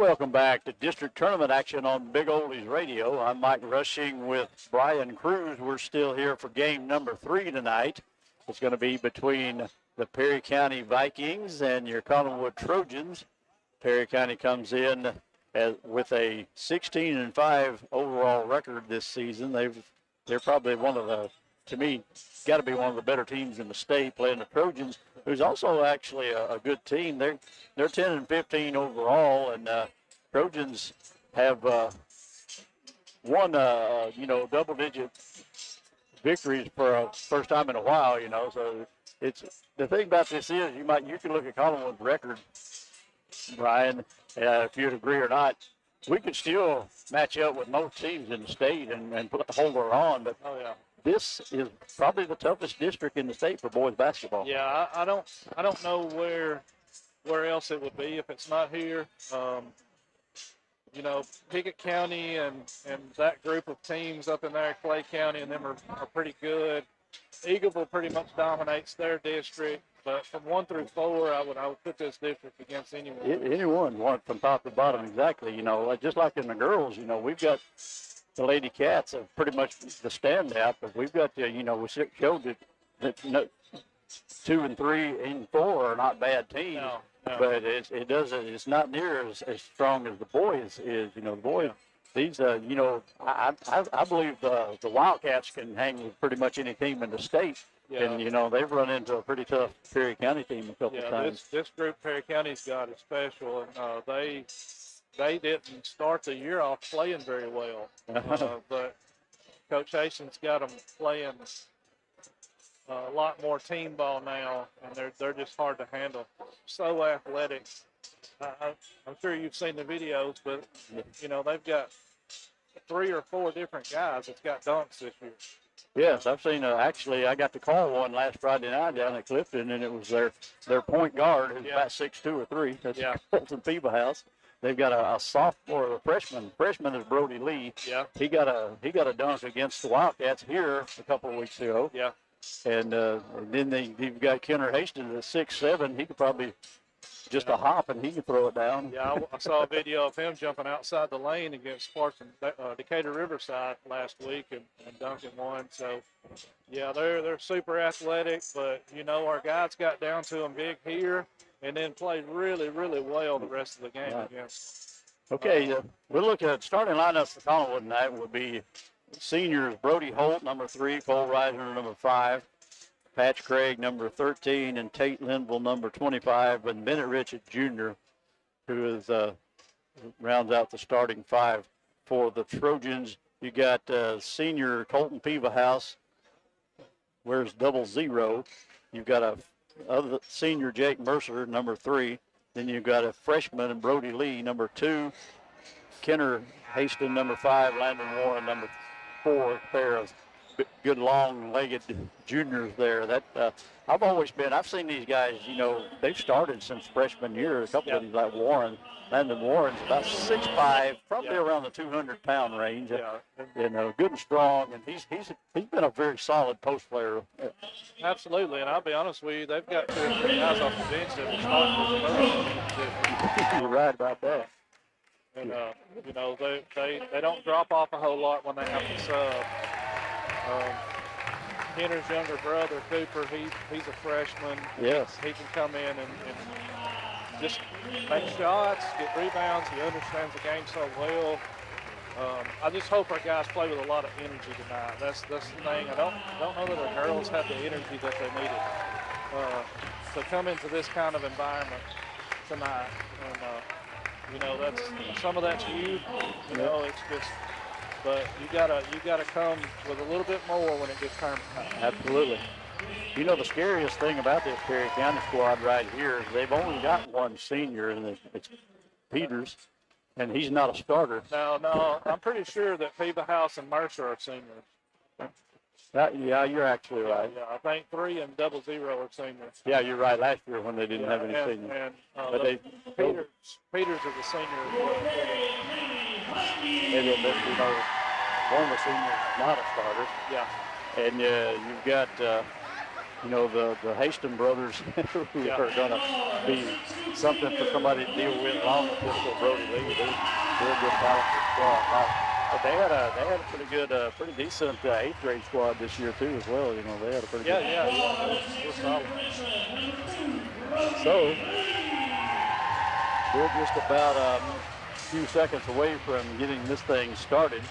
welcome back to district tournament action on Big Oldies Radio. I'm Mike Rushing with Brian Cruz. We're still here for game number 3 tonight. It's going to be between the Perry County Vikings and your Collinwood Trojans. Perry County comes in with a 16-5 overall record this season. They're probably one of the, to me, got to be one of the better teams in the state, playing the Trojans, who's also actually a good team. They're 10-15 overall, and Trojans have won double-digit victories for a first time in a while. So it's the thing about this is you can look at Collinwood's record, Brian, if you'd agree or not. We could still match up with most teams in the state and hold our on, but this is probably the toughest district in the state for boys basketball. Yeah, I don't know where else it would be if it's not here. Pickett County and that group of teams up in there, Clay County, and them are pretty good. Eagleville pretty much dominates their district, but from 1 through 4, I would put this district against anyone. Anyone, from top to bottom, exactly. Just like in the girls, we've got the Lady Cats are pretty much the standout, but we've got we showed that 2 and 3 and 4 are not bad teams. No. But it's not near as strong as the boys is. The boys, these, I believe the Wildcats can hang with pretty much any team in the state. Yeah. And, they've run into a pretty tough Perry County team a couple of times. This group Perry County's got is special, and they didn't start the year off playing very well. But Coach Hastings got them playing a lot more team ball now, and they're just hard to handle. So athletic. I'm sure you've seen the videos, but they've got 3 or 4 different guys that's got dunks this year. Yes, I've seen. Actually, I got to call one last Friday night down at Clifton, and it was their point guard who's about 6'2" or 3. That's Colton Peebahouse. They've got a sophomore, a freshman. Freshman is Brody Lee. Yeah. He got a dunk against the Wildcats here a couple of weeks ago. Yeah. And then you've got Kenner Hastings at 6'7". He could probably just a hop and he can throw it down. Yeah, I saw a video of him jumping outside the lane against Spartan Decatur Riverside last week and dunking one. So, yeah, they're super athletic, but our guys got down to them big here and then played really, really well the rest of the game against them. Okay, we'll look at starting lineups for Collinwood tonight would be seniors Brody Holt, number 3, Cole Reisner, number 5, Patch Craig, number 13, and Tate Linville, number 25, and Bennett Richard Jr., who is rounds out the starting 5 for the Trojans. You got senior Colton Peebahouse, wears 00. You've got a senior Jake Mercer, number 3. Then you've got a freshman Brody Lee, number 2. Kenner Hastings, number 5. Landon Warren, number 4. Pair of good long-legged juniors there. I've seen these guys, they've started since freshman year. A couple of these like Warren. Landon Warren's about 6'5", probably around the 200-pound range. Yeah. Good and strong, and he's been a very solid post player. Absolutely, and I'll be honest with you, they've got 2 or 3 guys off the bench that will start. You're right about that. And they don't drop off a whole lot when they have to sub. Kenner's younger brother, Cooper, he's a freshman. Yes. He can come in and just make shots, get rebounds. He understands the game so well. I just hope our guys play with a lot of energy tonight. That's the thing. I don't know that our girls have the energy that they needed to come into this kind of environment tonight. And that's some of that's youth. It's just. But you gotta come with a little bit more when it gets time. Absolutely. The scariest thing about this Perry County squad right here is they've only got one senior, and it's Peters, and he's not a starter. No, I'm pretty sure that Peebahouse and Mercer are seniors. Yeah, you're actually right. Yeah, I think 3 and 00 are seniors. Yeah, you're right. Last year when they didn't have any seniors. And Peters is a senior as well. One of the seniors is not a starter. Yeah. And you've got You know, the Haston brothers who are going to be something for somebody to deal with along with Crystal Brody Lee. They're a good talented squad. But they had a pretty good, pretty decent 8th grade squad this year too as well. You know, they had a pretty good. We're solid. So we're just about a few seconds away from getting this thing started.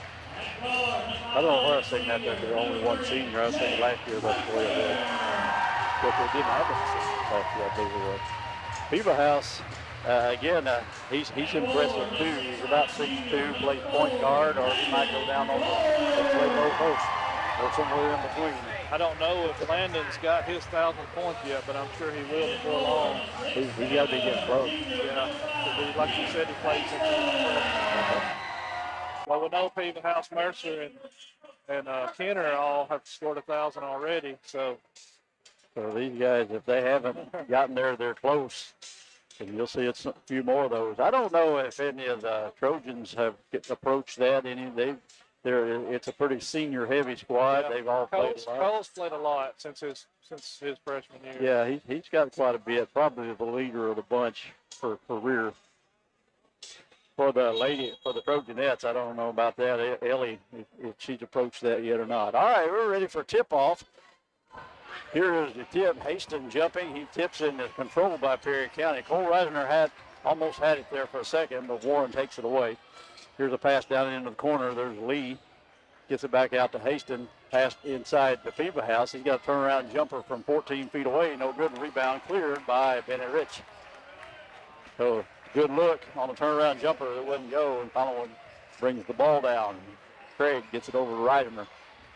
I don't know where I was saying that they're only one senior. I was saying last year that's the way it was. But they didn't have any seniors last year, I believe it was. Beaver House, again, he's impressive too. He's about 6'2", plays point guard, or he might go down on the play low post or somewhere in between. I don't know if Landon's got his 1,000 points yet, but I'm sure he will before long. He's got to be getting close. Yeah, like you said, he plays in. Well, we know Beaver House, Mercer, and Kenner all have scored 1,000 already. So these guys, if they haven't gotten there, they're close. And you'll see it's a few more of those. I don't know if any of the Trojans have approached that. It's a pretty senior-heavy squad. They've all played a lot. Cole's played a lot since his freshman year. Yeah, he's got quite a bit. Probably the leader of the bunch for career. For the Trojanettes, I don't know about that. Ellie, if she's approached that yet or not. All right, we're ready for tip-off. Here is the tip. Haston jumping. He tips in. It's controlled by Perry County. Cole Reisner almost had it there for a second, but Warren takes it away. Here's a pass down into the corner. There's Lee. Gets it back out to Haston. Pass inside the Beaver House. He's got a turnaround jumper from 14 feet away. No good. Rebound cleared by Benny Rich. So good look on a turnaround jumper that wouldn't go, and Collinwood brings the ball down. Craig gets it over to Reisner.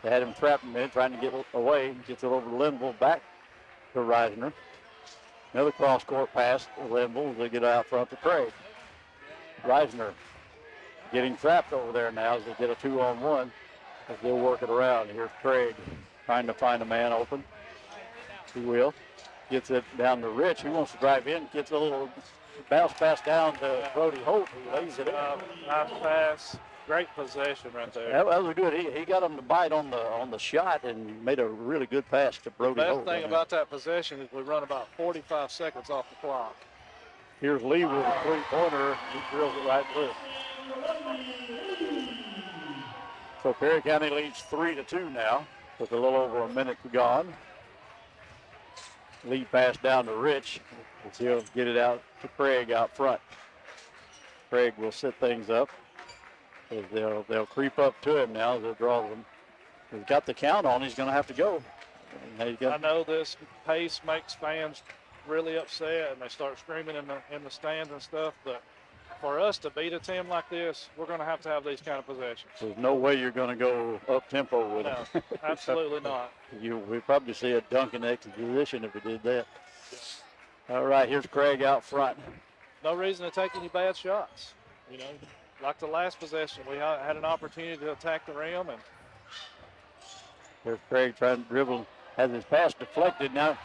They had him trapped a minute, trying to get away. Gets it over to Linville, back to Reisner. Another cross-court pass to Linville. They get out front to Craig. Reisner getting trapped over there now as they get a 2-on-1 as they'll work it around. Here's Craig trying to find a man open. He will. Gets it down to Rich. He wants to drive in. Gets a little bounce pass down to Brody Holt, who lays it in. Nice pass. Great possession right there. That was good. He got him to bite on the shot and made a really good pass to Brody Holt. The best thing about that possession is we run about 45 seconds off the clock. Here's Lee with a three-pointer. He drills it right through. So Perry County leads 3-2 now with a little over a minute gone. Lee pass down to Rich. He'll get it out to Craig out front. Craig will set things up. They'll creep up to him now as they draw them. He's got the count on. He's going to have to go. I know this pace makes fans really upset, and they start screaming in the stands and stuff. But for us to beat a team like this, we're going to have these kind of possessions. There's no way you're going to go up tempo with it. No, absolutely not. We'd probably see a dunk in exposition if we did that. All right, here's Craig out front. No reason to take any bad shots. You know, like the last possession, we had an opportunity to attack the rim, and here's Craig trying to dribble, has his pass deflected now.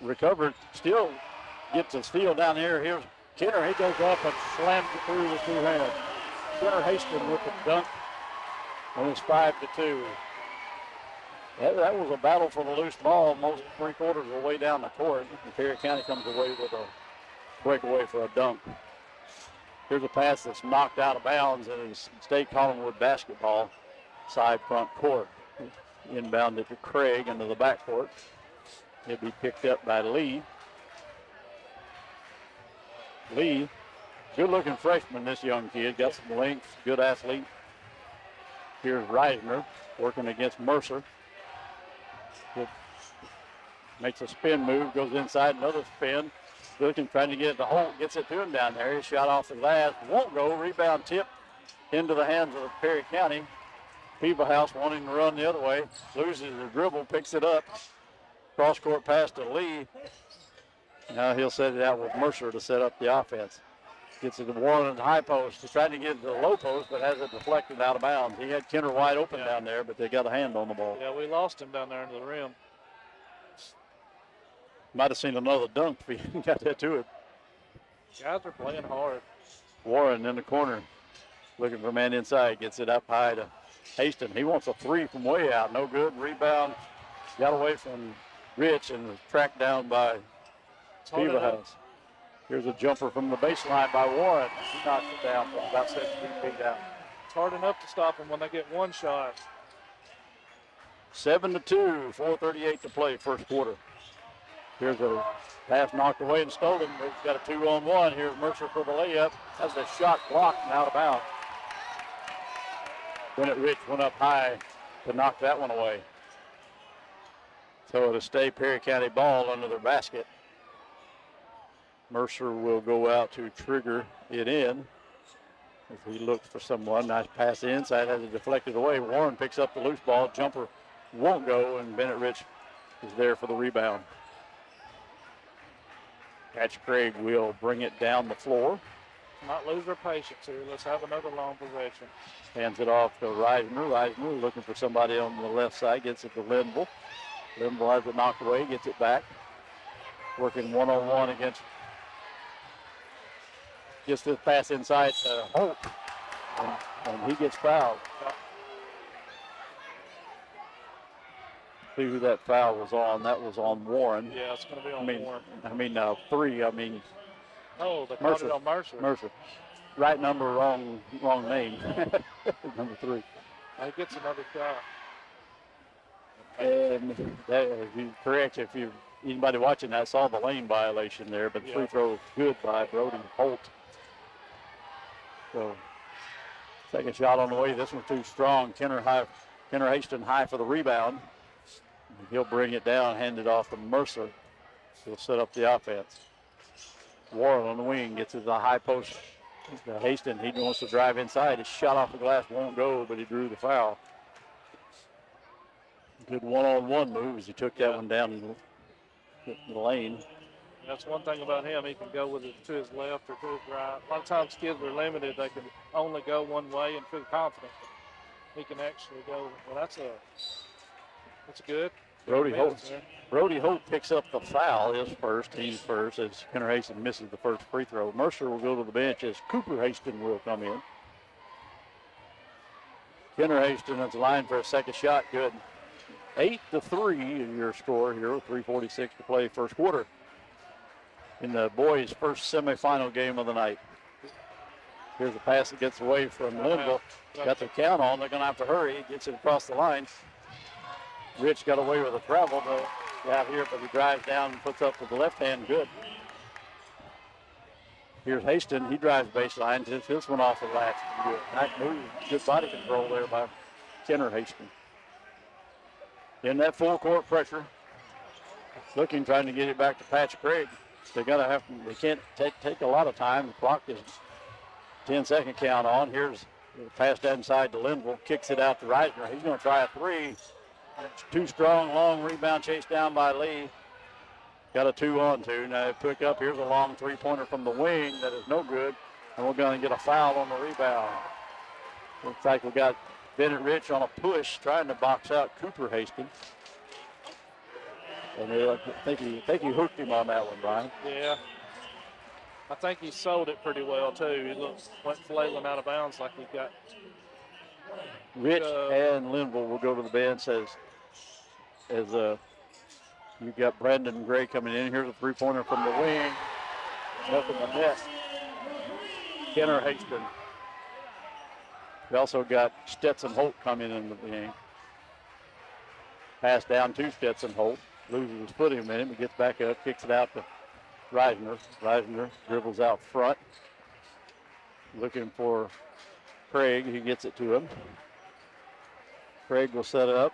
Recovered, still gets a steal down here. Here's Kenner. He goes up and slams it through with two hands. Kenner Haston with the dunk, and it's 5-2. That was a battle for the loose ball. Most three-quarters of the way down the court. And Perry County comes away with a breakaway for a dunk. Here's a pass that's knocked out of bounds, and it's State Collinwood basketball, side front court. Inbounded to Craig into the backcourt. He'll be picked up by Lee. Lee, good-looking freshman, this young kid. Got some length, good athlete. Here's Reisner working against Mercer. Makes a spin move, goes inside, another spin. Looking, trying to get it to Holt, gets it to him down there. He shot off the glass, won't go. Rebound tip into the hands of Perry County. Beaver House wanting to run the other way. Loses the dribble, picks it up. Cross-court pass to Lee. Now he'll set it out with Mercer to set up the offense. Gets it to Warren in the high post. He's trying to get it to the low post, but has it deflected out of bounds. He had Kenner wide open down there, but they got a hand on the ball. Yeah, we lost him down there into the rim. Might have seen another dunk if he got that to it. Guys are playing hard. Warren in the corner, looking for a man inside. Gets it up high to Haston. He wants a three from way out. No good. Rebound got away from Rich and was tracked down by Beaverhouse. Here's a jumper from the baseline by Warren. He knocks it down from about 17 feet out. It's hard enough to stop them when they get one shot. 7-2, 4:38 to play, first quarter. Here's a pass knocked away and stolen. He's got a 2-on-1. Here's Mercer for the layup. Has a shot blocked and out of bounds. Bennett Rich went up high to knock that one away. So it'll stay Perry County ball under their basket. Mercer will go out to trigger it in. As he looks for someone, nice pass inside, has it deflected away. Warren picks up the loose ball. Jumper won't go, and Bennett Rich is there for the rebound. Patch Craig will bring it down the floor. Not lose their patience here. Let's have another long possession. Hands it off to Reisner. Reisner looking for somebody on the left side. Gets it to Linville. Linville has it knocked away. Gets it back. Working one-on-one against. Gets this pass inside to Holt. And he gets fouled. See who that foul was on. That was on Warren. Yeah, it's going to be on Warren. Three. Oh, they caught it on Mercer. Mercer. Right number, wrong name. Number 3. He gets another shot. And that, if you correct, if you anybody watching that saw the lane violation there, but the free throw was good by Brody Holt. So second shot on the way. This one's too strong. Kenner Haston high for the rebound. He'll bring it down, hand it off to Mercer. He'll set up the offense. Warren on the wing gets to the high post. Haston, he wants to drive inside. His shot off the glass won't go, but he drew the foul. Good one-on-one move as he took that one down the lane. That's one thing about him. He can go with it to his left or to his right. A lot of times kids are limited. They can only go one way and feel confident. He can actually go. Well, that's good. Brody Holt picks up the foul, his first, team's first, as Kenner Haston misses the first free throw. Mercer will go to the bench as Cooper Haston will come in. Kenner Haston is lined for a second shot, good. 8-3 is your score here, 3:46 to play first quarter in the boys' first semifinal game of the night. Here's a pass that gets away from Linville. Got the count on, they're gonna have to hurry, gets it across the line. Rich got away with a travel out here, but he drives down and puts up with the left hand, good. Here's Haston, he drives baseline, this one off the latch, good. Nice move, good body control there by Kenner Haston. In that full court pressure, trying to get it back to Patch Craig. They can't take a lot of time. The clock is 10-second count on. Here's the pass inside to Linville, kicks it out to Reisner. He's going to try a three. It's too strong, long rebound chased down by Lee. Got a 2-on-2. Now they pick up. Here's a long three-pointer from the wing that is no good. And we're going to get a foul on the rebound. Looks like we got Bennett Rich on a push trying to box out Cooper Haston. And I think he hooked him on that one, Brian. Yeah. I think he sold it pretty well, too. He went flailing out of bounds like he got. Rich and Linville will go to the bench as you've got Brandon Gray coming in. Here's a three-pointer from the wing. Nothing but net. Kenner Haston. We also got Stetson Holt coming in the game. Pass down to Stetson Holt. Loses his footing a minute, but gets back up, kicks it out to Reisner. Reisner dribbles out front. Looking for Craig. He gets it to him. Craig will set it up.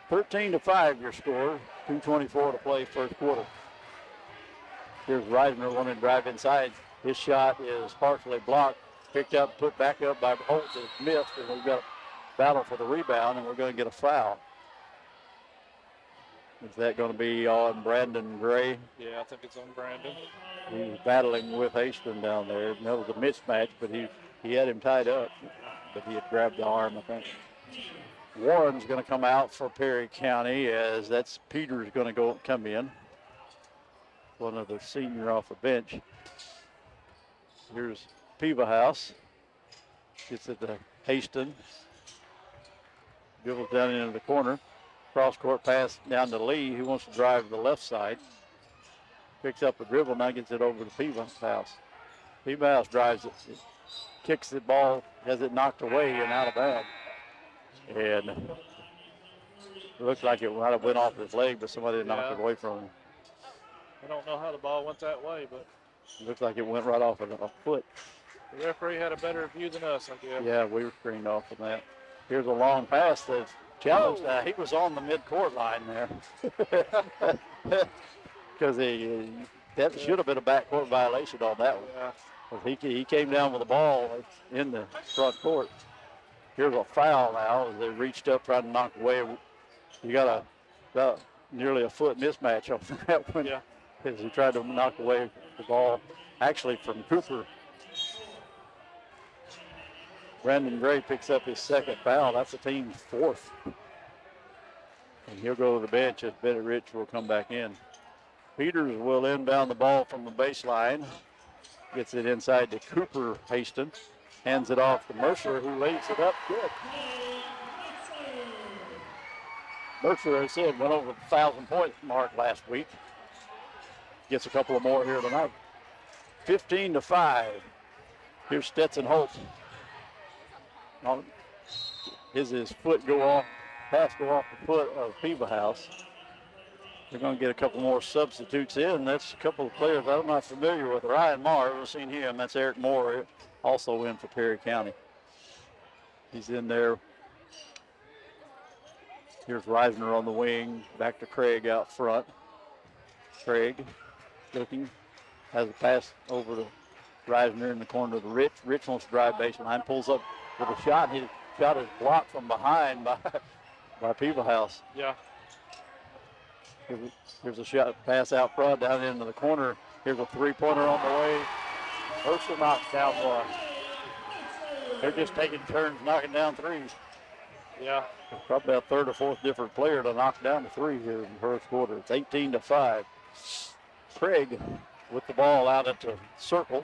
13-5 your score. 2:24 to play first quarter. Here's Reisner wanting to drive inside. His shot is partially blocked. Picked up, put back up by Holt. It's missed, and we've got a battle for the rebound, and we're going to get a foul. Is that going to be on Brandon Gray? Yeah, I think it's on Brandon. He was battling with Haston down there. That was a mismatch, but he had him tied up, but he had grabbed the arm, I think. Warren's going to come out for Perry County, as that's Peter's going to come in. One of the senior off the bench. Here's Peevahouse. Gets it to Haston. Dribbles down into the corner. cross-court pass down to Lee, who wants to drive to the left side. Picks up a dribble, now gets it over to Peebahouse. Peebahouse drives it, kicks the ball, has it knocked away and out of bounds. And it looked like it might have went off his leg, but somebody knocked it away from him. I don't know how the ball went that way, but it looks like it went right off of a foot. The referee had a better view than us, I guess. Yeah, we were screened off from that. Here's a long pass that's challenged. He was on the mid-court line there. Because that should have been a backcourt violation on that one. Yeah. He came down with the ball in the front court. Here's a foul now as they reached up trying to knock away. You got about nearly a foot mismatch on that one. Yeah. As he tried to knock away the ball, actually from Cooper. Brandon Gray picks up his second foul. That's the team's fourth. And he'll go to the bench as Bennett Rich will come back in. Peters will inbound the ball from the baseline. Gets it inside to Cooper Haston. Hands it off to Mercer, who lays it up good. Mercer, as I said, went over the 1,000-point mark last week. Gets a couple of more here tonight. 15-5. Here's Stetson Holt. His foot go off, pass go off the foot of Peebahouse. They're going to get a couple more substitutes in. That's a couple of players I'm not familiar with. Ryan Marr, we've seen him. That's Eric Moore, also in for Perry County. He's in there. Here's Reisner on the wing. Back to Craig out front. Craig looking, has a pass over to Reisner in the corner of the Rich. Rich wants to drive baseline, pulls up with a shot. His shot is blocked from behind by Peebahouse. Yeah. Here's a shot pass out front down into the corner. Here's a three-pointer on the way. Mercer knocks down one. They're just taking turns knocking down threes. Yeah. Probably a third or fourth different player to knock down the three here in the first quarter. It's 18-5. Craig with the ball out at the circle.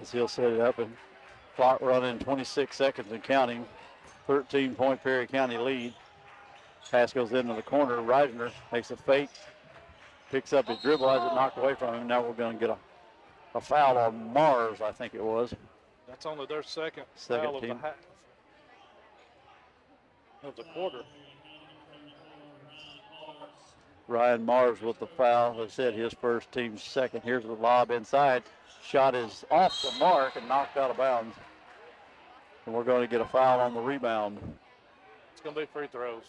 As he'll set it up and clock running 26 seconds and counting. 13-point Perry County lead. Pass goes into the corner. Reisner makes a fake. Picks up his dribble, has it knocked away from him. Now we're going to get a foul on Mars, I think it was. That's only their second Second foul team. Of the quarter. Ryan Mars with the foul. As I said, his first, team's second. Here's the lob inside. Shot is off the mark and knocked out of bounds. And we're going to get a foul on the rebound. It's going to be free throws.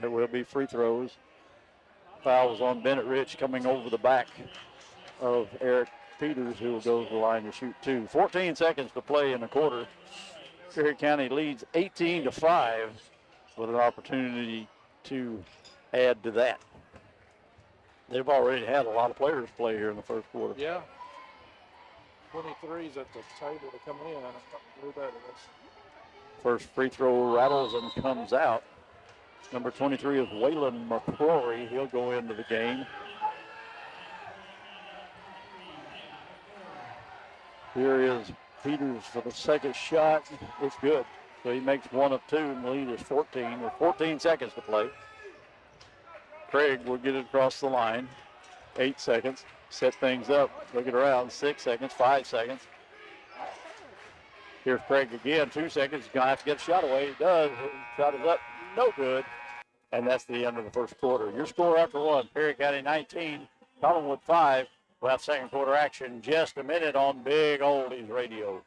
There will be free throws. Foul was on Bennett Rich coming over the back of Eric Peters, who will go to the line to shoot two. 14 seconds to play in the quarter. Perry County leads 18-5 with an opportunity to add to that. They've already had a lot of players play here in the first quarter. Yeah. 23's at the table to come in. I don't know who that is. First free throw rattles and comes out. Number 23 is Waylon McCrory. He'll go into the game. Here is Peters for the second shot. It's good. So he makes one of two, and the lead is 14 with 14 seconds to play. Craig will get it across the line. 8 seconds. Set things up. Look it around. 6 seconds, 5 seconds. Here's Craig again. 2 seconds. He's going to have to get a shot away. He does. Shot is up. No good. And that's the end of the first quarter. Your score after one, Perry County 19, Collinwood 5. We'll have second quarter action in just a minute on Big Oldies Radio.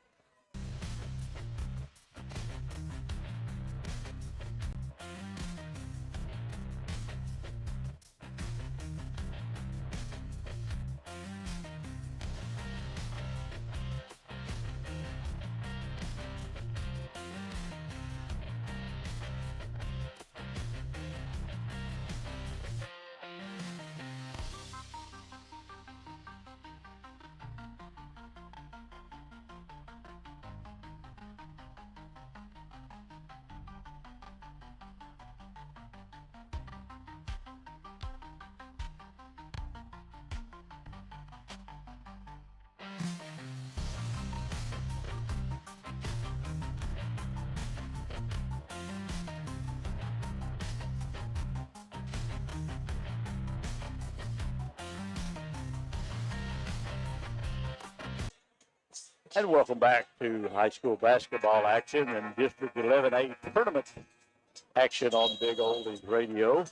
And welcome back to high school basketball action and District 11A tournament action on Big Oldies Radio.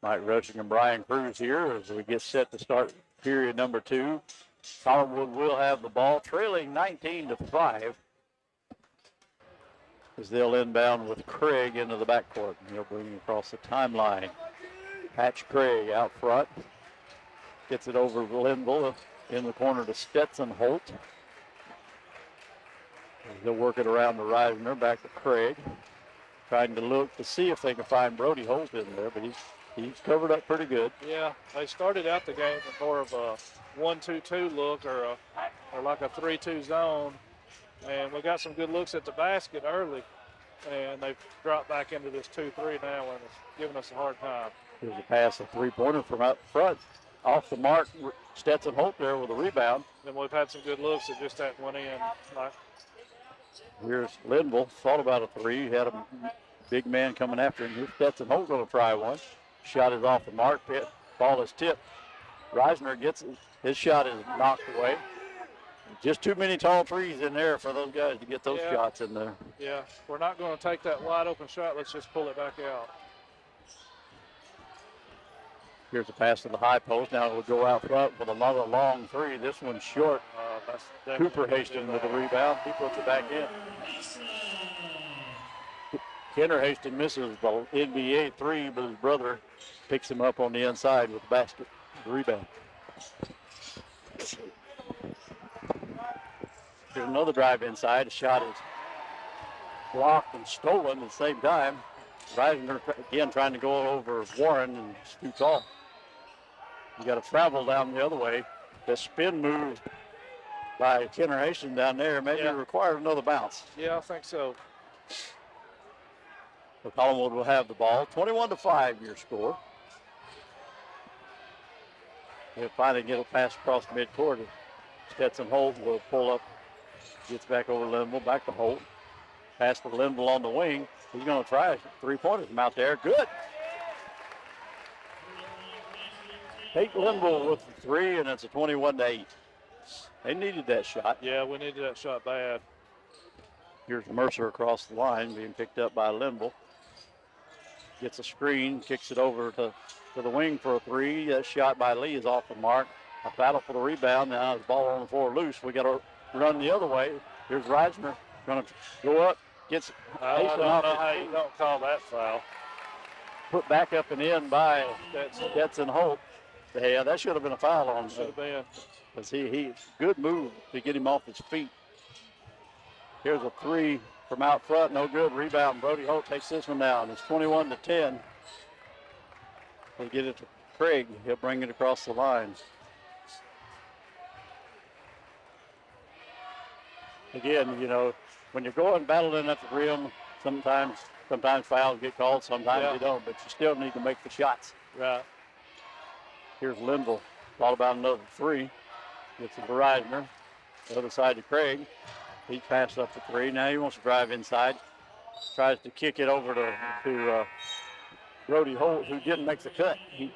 Mike Rushing and Brian Cruz here as we get set to start period number 2. Collinwood will have the ball, trailing 19-5 as they'll inbound with Craig into the backcourt. And he'll bring it across the timeline. Patch Craig out front. Gets it over to Linville in the corner to Stetson Holt. They'll work it around the Reisner, back to Craig. Trying to look to see if they can find Brody Holt in there, but he's covered up pretty good. Yeah, they started out the game with more of a 1-2-2 look or like a 3-2 zone. And we got some good looks at the basket early. And they've dropped back into this 2-3 now, and it's giving us a hard time. Here's a pass, a three-pointer from out front. Off the mark, Stetson Holt there with a rebound. And we've had some good looks that just haven't went in. Here's Linville, thought about a three. He had a big man coming after him. Here's Stetson Holt going to try one. Shot is off the mark. Ball is tipped. Reisner gets it. His shot is knocked away. Just too many tall trees in there for those guys to get those shots in there. Yeah, we're not going to take that wide open shot. Let's just pull it back out. Here's a pass to the high post. Now we'll go out front with another long three. This one's short. Cooper Hastings with the rebound. He puts it back in. Kenner Hastings misses the NBA three, but his brother picks him up on the inside with the basket, the rebound. Here's another drive inside. The shot is blocked and stolen at the same time. Reisner again trying to go over Warren, and it's too tall. You got to travel down the other way. The spin move by Kenner Hastings down there maybe requires another bounce. Yeah, I think so. So Collinwood will have the ball. 21-5 your score. He'll finally get a pass across midcourt. Stetson Holt will pull up, gets back over Linville, back to Holt. Pass to Linville on the wing. He's going to try three-pointers from out there. Good. Tate Linville with the three, and it's a 21-8. They needed that shot. Yeah, we needed that shot bad. Here's Mercer across the line, being picked up by Linville. Gets a screen, kicks it over to the wing for a three. That shot by Lee is off the mark. A battle for the rebound. Now the ball on the floor loose. We got to run the other way. Here's Reisner going to go up. Gets I don't know how you don't call that foul. Put back up and in by Stetson Holt. Yeah, that should have been a foul on him. Should have been. Because he good move to get him off his feet. Here's a three from out front, no good. Rebound, Brody Holt takes this one down. It's 21-10. They get it to Craig. He'll bring it across the line. Again, you know, when you're going battling at the rim, sometimes fouls get called, sometimes you don't, but you still need to make the shots. Right. Here's Linville. Thought about another three. Gets it to Reisner. The other side to Craig. He passed up the three. Now he wants to drive inside. Tries to kick it over to Brody Holt, who didn't make the cut. He'd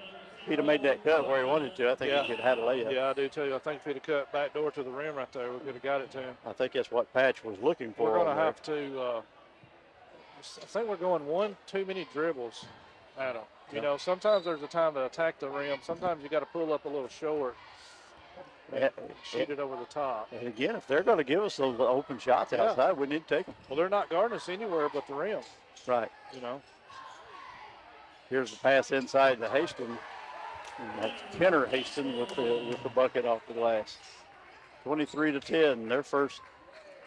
have made that cut where he wanted to. I think he could have had a layup. Yeah, I do too. I think if he'd have cut back door to the rim right there, we could have got it to him. I think that's what Patch was looking for. We're going to have to, I think we're going one too many dribbles at him. You know, sometimes there's a time to attack the rim. Sometimes you got to pull up a little short. Shoot it over the top. And again, if they're going to give us those open shots outside, we need to take them. Well, they're not guarding us anywhere but the rim. Right. You know. Here's the pass inside to Hastings. And that's Kenner Hastings with the bucket off the glass. 23-10, their first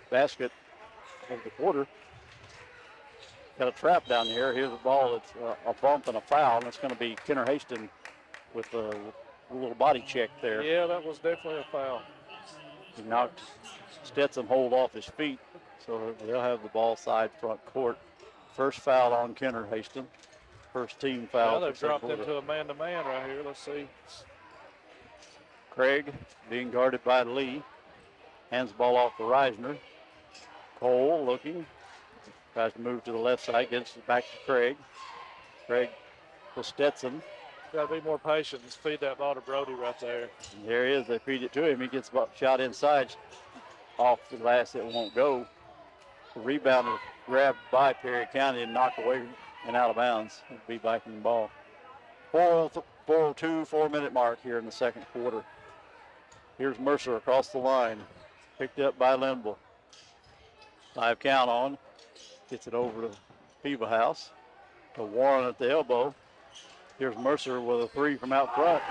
basket of the quarter. Got a trap down here. Here's the ball. It's a bump and a foul, and it's going to be Kenner Hastings with a little body check there. Yeah, that was definitely a foul. He knocked Stetson Holt off his feet, so they'll have the ball side front court. First foul on Kenner Hastings. First team foul. Yeah, they've dropped into a man-to-man right here. Let's see. Craig being guarded by Lee. Hands the ball off to Reisner. Cole looking. Tries to move to the left side. Gets it back to Craig. Craig to Stetson. Got to be more patient and feed that ball to Brody right there. And there he is. They feed it to him. He gets shot inside. off the glass, it won't go. The rebound is grabbed by Perry County and knocked away and out of bounds. It'll be Viking ball. 4:02, 4-minute mark here in the second quarter. Here's Mercer across the line. Picked up by Linville. 5 count on. Gets it over to Peebahouse. To Warren at the elbow. Here's Mercer with a 3 from out front.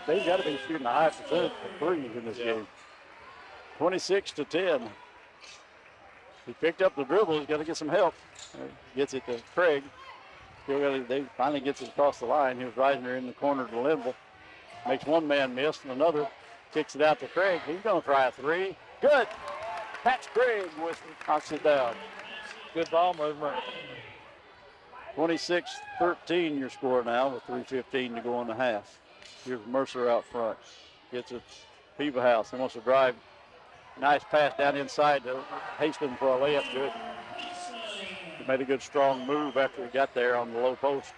They've got to be shooting a high percentage for threes in this game. 26-10. He picked up the dribble. He's got to get some help. Gets it to Craig. They finally gets it across the line. Here's Reisner in the corner to Linville. Makes one man miss and another. Kicks it out to Craig. He's going to try a 3. Good. Patch Craig knocks it down. Good ball movement. 26-13 your score now with 3:15 to go in the half. Here's Mercer out front. Gets it Peebahouse. He wants to drive. Nice pass down inside to Hastings for a layup. Good. He made a good strong move after he got there on the low post.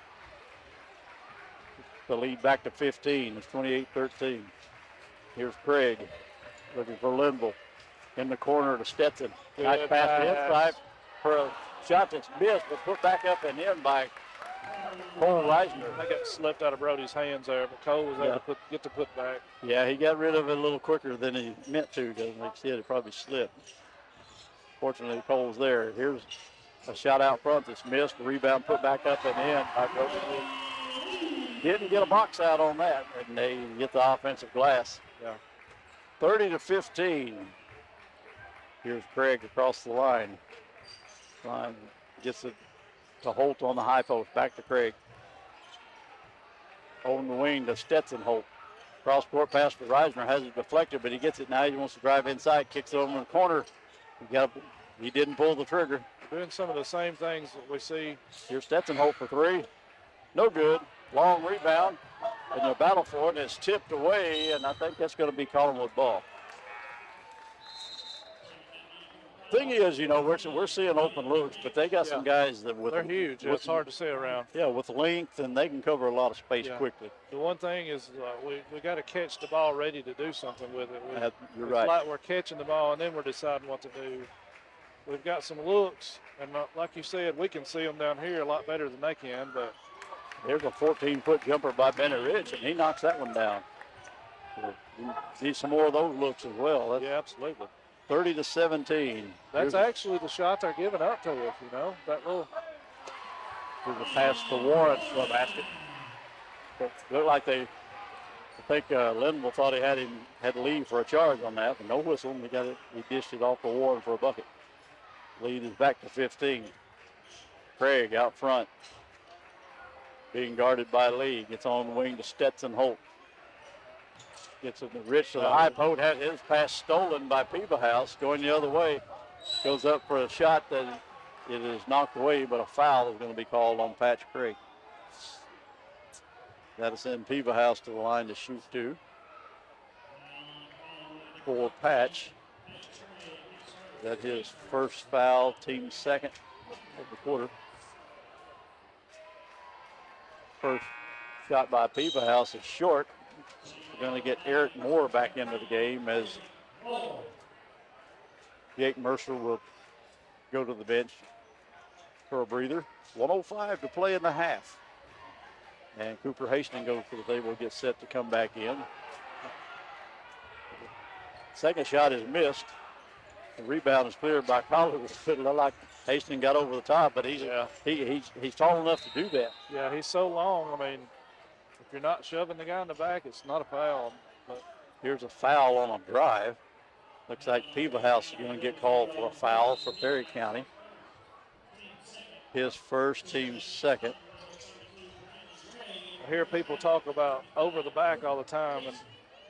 The lead back to 15. It's 28-13. Here's Craig looking for Linville. In the corner to Stetson. Nice pass to inside for a shot that's missed, but put back up and in by Cole Reisner. I got slipped out of Brody's hands there, but Cole was able to get the put back. Yeah, he got rid of it a little quicker than he meant to, because like I said, it probably slipped. Fortunately, Cole's there. Here's a shot out front that's missed. The rebound put back up and in by Brody. Didn't get a box out on that, and they get the offensive glass. Yeah. 30-15. Here's Craig across the line. Gets it to Holt on the high post. Back to Craig. On the wing to Stetson Holt. Cross court pass for Reisner. Has it deflected, but he gets it now. He wants to drive inside. Kicks it over in the corner. He didn't pull the trigger. Doing some of the same things that we see. Here's Stetson Holt for 3. No good. Long rebound. And the battle for it is tipped away, and I think that's going to be Collinwood ball. Thing is, we're seeing open looks, but they got some guys that they're huge. It's hard to see around. Yeah, with length, and they can cover a lot of space quickly. The one thing is we got to catch the ball ready to do something with it. You're right. It's like we're catching the ball, and then we're deciding what to do. We've got some looks, and like you said, we can see them down here a lot better than they can. But there's a 14-foot jumper by Bennett Ridge, and he knocks that one down. We need some more of those looks as well. Yeah, absolutely. 30-17. That's actually the shot they're giving up to us, that little. There's a pass to Warren for a basket. It looked like I think Linville thought he had to leave for a charge on that, but no whistle. He dished it off to Warren for a bucket. Lead is back to 15. Craig out front, being guarded by Lee. Gets on the wing to Stetson Holt. Gets it to Rich to the high post. Had his pass stolen by Peebahouse. Going the other way. Goes up for a shot that it is knocked away, but a foul is going to be called on Patch Craig. That'll send Peebahouse to the line to shoot 2. For Patch. That his first foul, team second of the quarter. First shot by Peebahouse is short. We're going to get Eric Moore back into the game as Jake Mercer will go to the bench for a breather. 1:05 to play in the half. And Cooper Hastings goes to the table, gets set to come back in. Second shot is missed. The rebound is cleared by Collinwood. It looked like Hastings got over the top, but he's tall enough to do that. Yeah, he's so long. I mean, if you're not shoving the guy in the back, it's not a foul. But here's a foul on a drive. Looks like Peebahouse is going to get called for a foul for Perry County. His first, team's second. I hear people talk about over the back all the time, and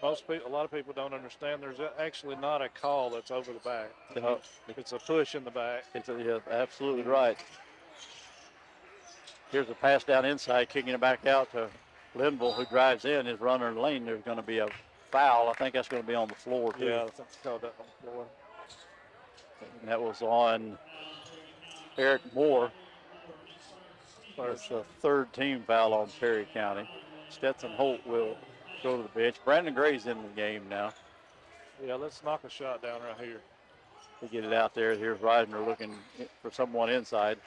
a lot of people don't understand. There's actually not a call that's over the back. No. It's a push in the back. Yeah, absolutely right. Here's a pass down inside, kicking it back out to Linville, who drives in. His runner in the lane. There's going to be a foul. I think that's going to be on the floor, too. Yeah, I think it's called that on the floor. And that was on Eric Moore. That's the third team foul on Perry County. Stetson Holt will go to the bench. Brandon Gray's in the game now. Yeah, let's knock a shot down right here. To get it out there. Here's Reisner looking for someone inside.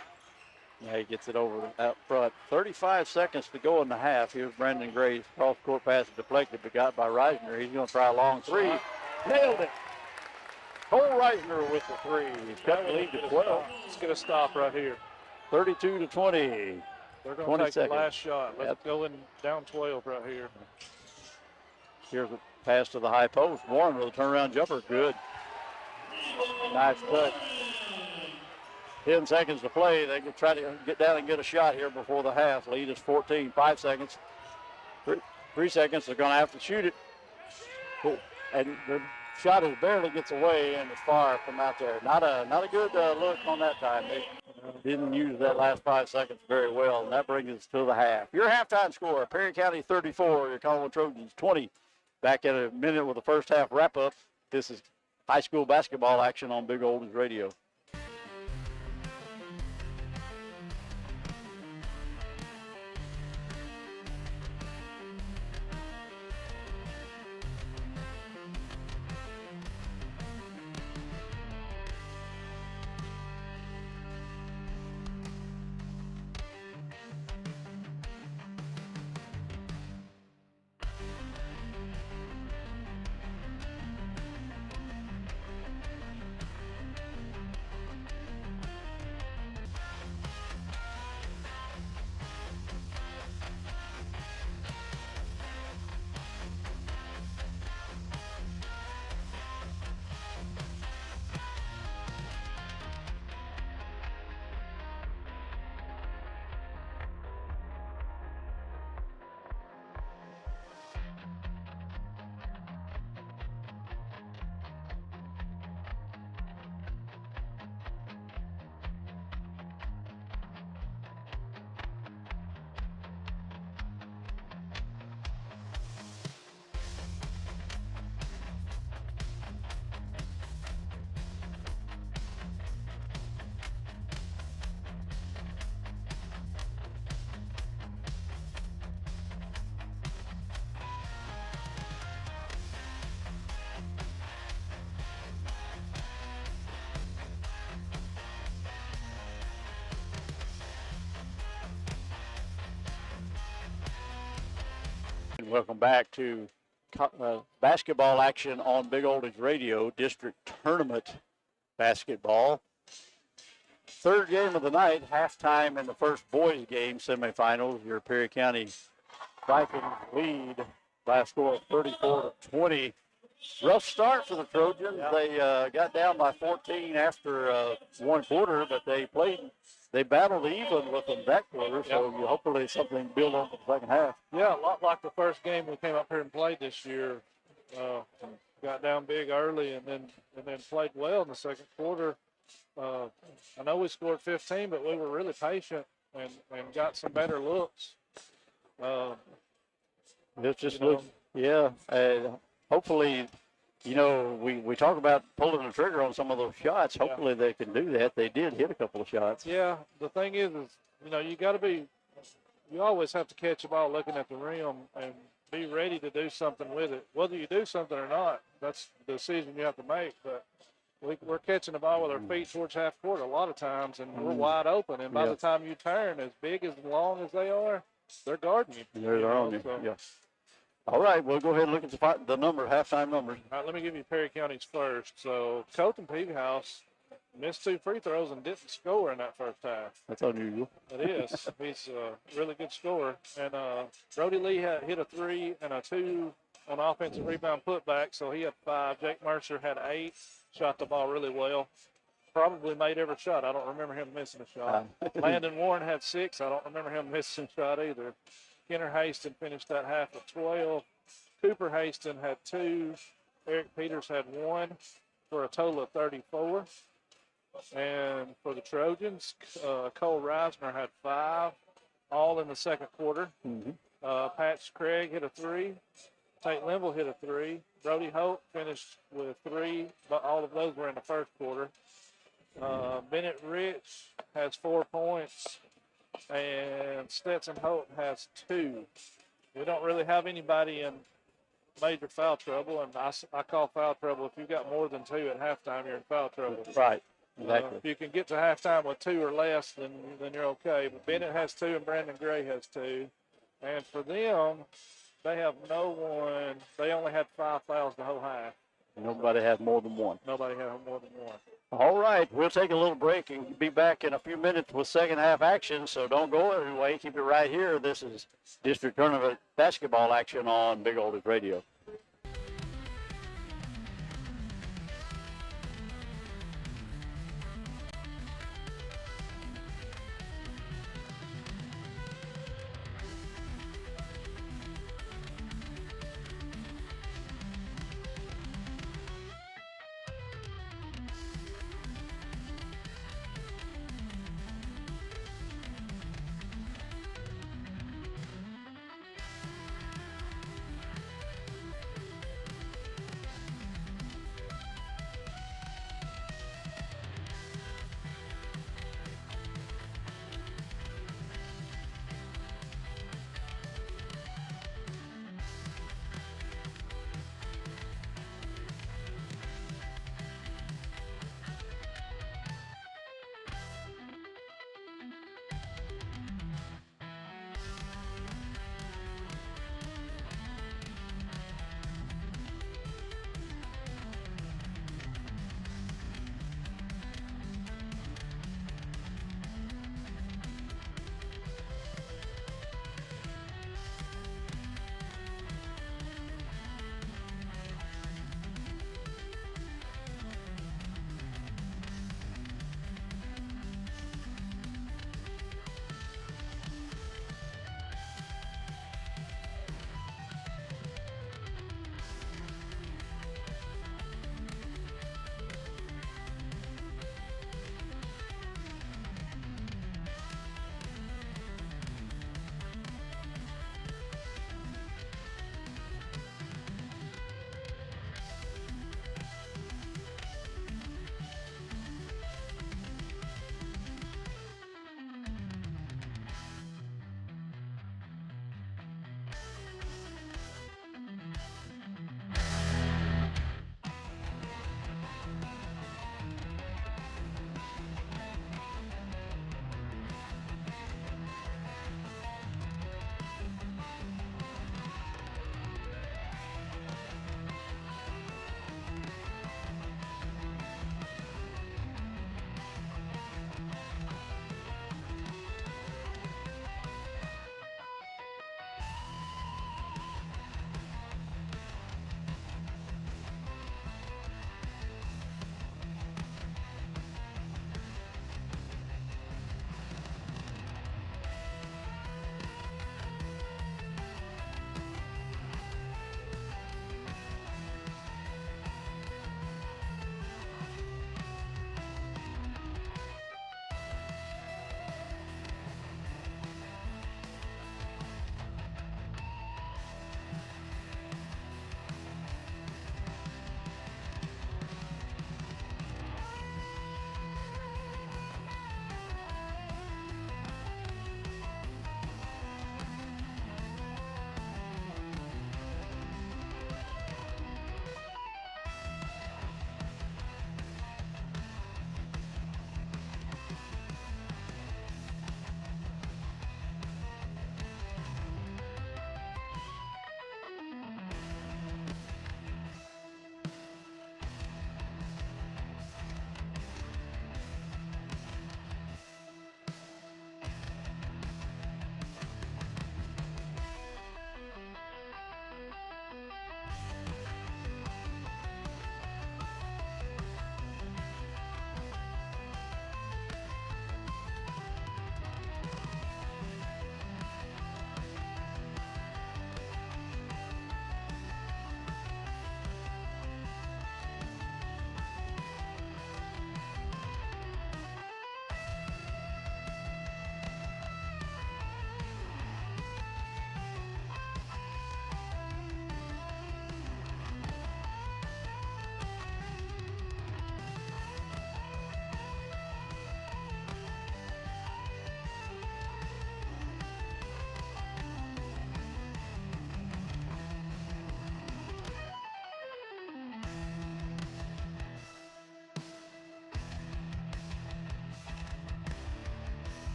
Yeah, he gets it over out front. 35 seconds to go in the half. Here's Brandon Gray's cross-court pass deflected, but got by Reisner. He's going to try a long three. Nailed it. Cole Reisner with the three. He's cut the lead to 12. Let's get a stop right here. 32 to 20. They're going to take seconds. the last shot. Let's go in down 12 right here. Here's a pass to the high post. Warren with a turnaround jumper. Good. Nice cut. 10 seconds to play. They can try to get down and get a shot here before the half. Lead is 14. 5 seconds. 3 seconds. They're going to have to shoot it. And the shot is barely gets away and it's far from out there. Not a good look on that time. They didn't use that last 5 seconds very well, and that brings us to the half. Your halftime score: Perry County 34, your Collinwood Trojans 20. Back at a minute with the first half wrap-up. This is high school basketball action on Big Oldies Radio. Welcome back to basketball action on Big Oldies Radio, district tournament basketball. Third game of the night, halftime in the first boys game, semifinals. Your Perry County Vikings lead by a score of 34 to 20. Rough start for the Trojans. Yeah. They got down by 14 after one quarter, but they battled even with them that quarter, so hopefully something build on for the second half. Yeah, a lot like the first game we came up here and played this year. Got down big early and then played well in the second quarter. I know we scored 15, but we were really patient and got some better looks. It just looks, hopefully, we talk about pulling the trigger on some of those shots. Hopefully they can do that. They did hit a couple of shots. Yeah, the thing is you always have to catch the ball looking at the rim and be ready to do something with it. Whether you do something or not, that's the decision you have to make. But we're catching the ball with our feet towards half court a lot of times, and we're wide open. And by the time you turn, as big as long as they are, they're guarding you. They're on you. So. Yeah. All right, we'll go ahead and look at the halftime numbers. All right, let me give you Perry County's first. So Colton Peavyhouse missed 2 free throws and didn't score in that first half. That's unusual. It is. He's a really good scorer. And Brody Lee hit a 3 and a 2 on offensive rebound putback, so he had 5. Jake Mercer had 8, shot the ball really well. Probably made every shot. I don't remember him missing a shot. Landon Warren had 6. I don't remember him missing a shot either. Kenner Haston finished that half with 12. Cooper Haston had 2. Eric Peters had 1 for a total of 34. And for the Trojans, Cole Reisner had 5, all in the second quarter. Mm-hmm. Patch Craig hit a 3. Tate Linville hit a 3. Brody Holt finished with 3, but all of those were in the first quarter. Bennett Rich has 4 points. And Stetson Holt has 2. We don't really have anybody in major foul trouble, and I call foul trouble if you've got more than 2 at halftime, you're in foul trouble. Right. Exactly. If you can get to halftime with 2 or less, then you're okay. But Bennett has 2 and Brandon Gray has 2. And for them, they have no one. They only had 5 fouls the whole half. Nobody had more than one. Nobody had more than one. All right, we'll take a little break and be back in a few minutes with second half action, so don't go away. Keep it right here. This is district tournament basketball action on Big Oldies Radio.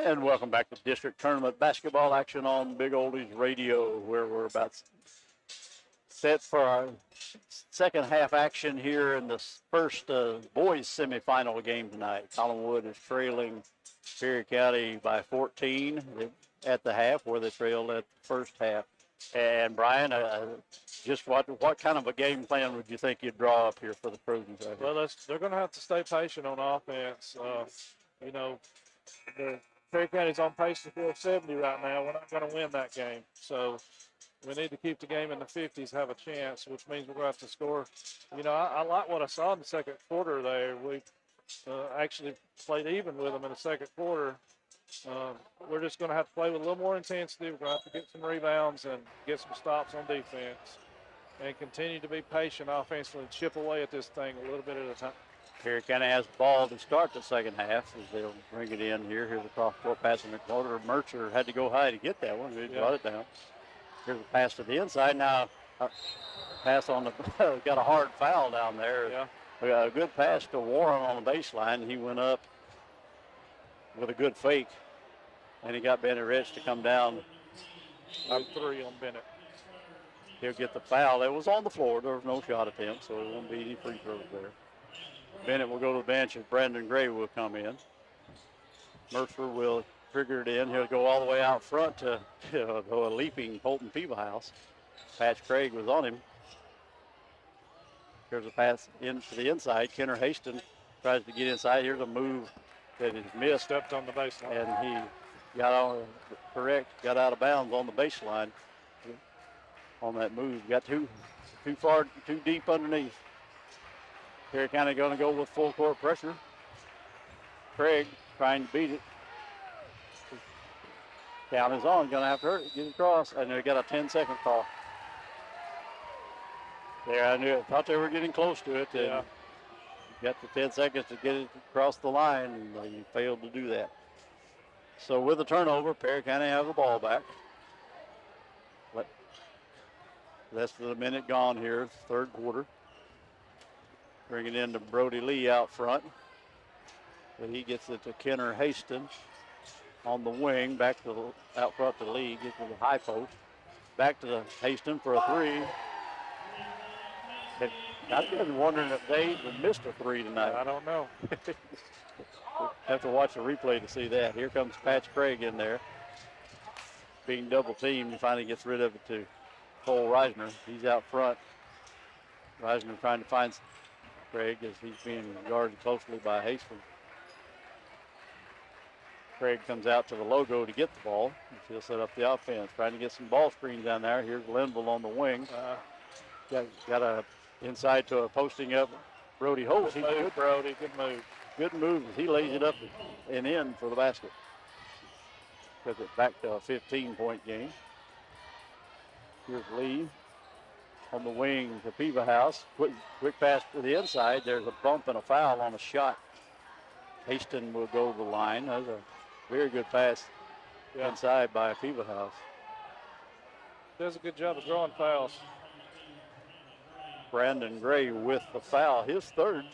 And welcome back to district tournament basketball action on Big Oldies Radio, where we're about set for our second half action here in the first boys semifinal game tonight. Collinwood is trailing Perry County by 14 at the half, where they trailed at the first half. And Brian, just what kind of a game plan would you think you'd draw up here for the Trojans? Well, they're going to have to stay patient on offense. You know, Perry County's on pace to score 70 right now. We're not going to win that game. So we need to keep the game in the 50s, have a chance, which means we're going to have to score. You know, I like what I saw in the second quarter there. We actually played even with them in the second quarter. We're just going to have to play with a little more intensity. We're going to have to get some rebounds and get some stops on defense and continue to be patient offensively and chip away at this thing a little bit at a time. Perry County has the ball to start the second half as they'll bring it in here. Here's a cross-court pass in the corner. Mercer had to go high to get that one. He brought it down. Here's a pass to the inside. Now, pass on the got a hard foul down there. Yeah. We got a good pass to Warren on the baseline. He went up with a good fake, and he got Bennett Rich to come down. Up 3 on Bennett. He'll get the foul. It was on the floor. There was no shot attempt, so there won't be any free throws there. Bennett will go to the bench and Brandon Gray will come in. Mercer will trigger it in. He'll go all the way out front to a leaping Colton Peebahouse. Patch Craig was on him. Here's a pass into the inside. Kenner Haston tries to get inside. Here's a move that is missed. Stepped on the baseline. And he got out of bounds on the baseline on that move. Got too deep underneath. Perry County going to go with full court pressure. Craig trying to beat it. Count is on. Going to have to get it across. And they got a 10-second call. There, I thought they were getting close to it. Yeah. Got the 10 seconds to get it across the line, and they failed to do that. So with the turnover, Perry County have the ball back. Less than a minute gone here, third quarter. Bring it into Brody Lee out front. But he gets it to Kenner Haston on the wing, back to out front to Lee, gets to the high post. Back to Haston for a three. I've been wondering if Dave missed a three tonight. I don't know. Have to watch the replay to see that. Here comes Patch Craig in there. Being double teamed, he finally gets rid of it to Cole Reisner. He's out front. Reisner trying to find Craig as he's being guarded closely by Hastings. Craig comes out to the logo to get the ball. He'll set up the offense, trying to get some ball screens down there. Here's Linville on the wing. Got a inside to a posting up Brody Holt. Good move, Brody. Good move. Good move. He lays it up and in for the basket. Puts it back to a 15-point game. Here's Lee on the wing to Peebahouse. Quick pass to the inside. There's a bump and a foul on a shot. Haston will go to the line. That's a very good pass inside by Peebahouse. Does a good job of drawing fouls. Brandon Gray with the foul, his third.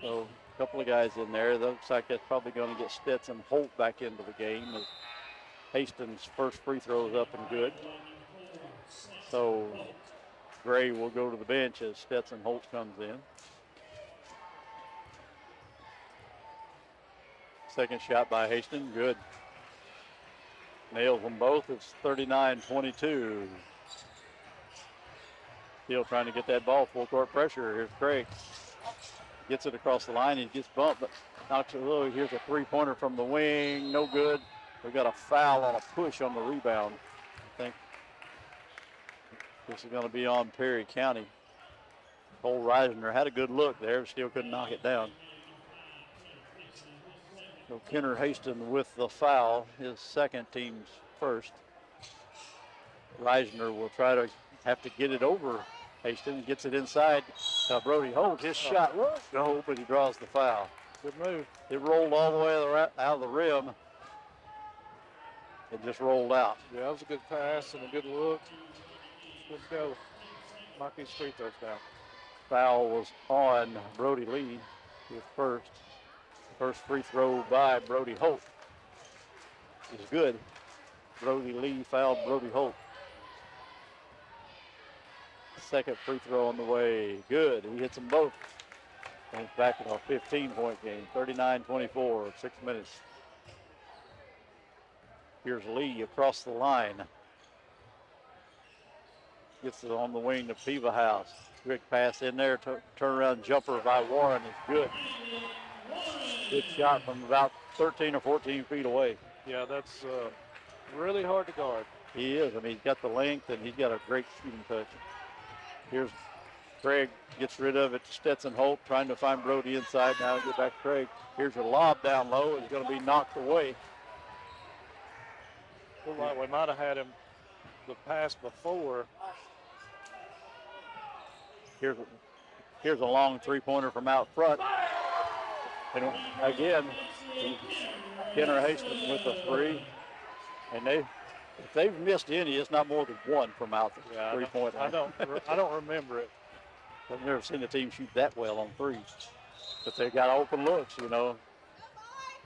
So a couple of guys in there. Looks like that's probably going to get Stetson Holt back into the game as Hastings' first free throw is up and good. So Gray will go to the bench as Stetson Holt comes in. Second shot by Hastings, good. Nails them both. It's 39-22. Still trying to get that ball, full court pressure. Here's Craig. Gets it across the line. He gets bumped, but knocks it low. Here's a three-pointer from the wing. No good. We got a foul on a push on the rebound. I think this is going to be on Perry County. Cole Reisner had a good look there, still couldn't knock it down. So Kenner Haston with the foul, his second, team's first. Reisner will try to have to get it over Haston. Gets it inside. Brody Holt, his shot was no, but he draws the foul. Good move. It rolled all the way out of the rim. It just rolled out. Yeah, that was a good pass and a good look. Good go. Knock these free throws down. Foul was on Brody Lee, his first free throw by Brody Holt. is good. Brody Lee fouled Brody Holt. Second free throw on the way. Good. He hits them both. And he's back in a 15-point game. 39-24, 6 minutes. Here's Lee across the line. Gets it on the wing to Piva House. Quick pass in there. Turnaround jumper by Warren is good. Good shot from about 13 or 14 feet away. Yeah, that's really hard to guard. He is. I mean, he's got the length and he's got a great shooting touch. Here's Craig, gets rid of it to Stetson Holt, trying to find Brody inside. Now get back to Craig. Here's a lob down low. It's going to be knocked away. Looked like we might have had him the pass before. Here's a long three-pointer from out front. And again, Kenner Hastings with a three. And if they've missed any, it's not more than one from out the three-point line. I don't remember it. I've never seen a team shoot that well on threes. But they got open looks, you know.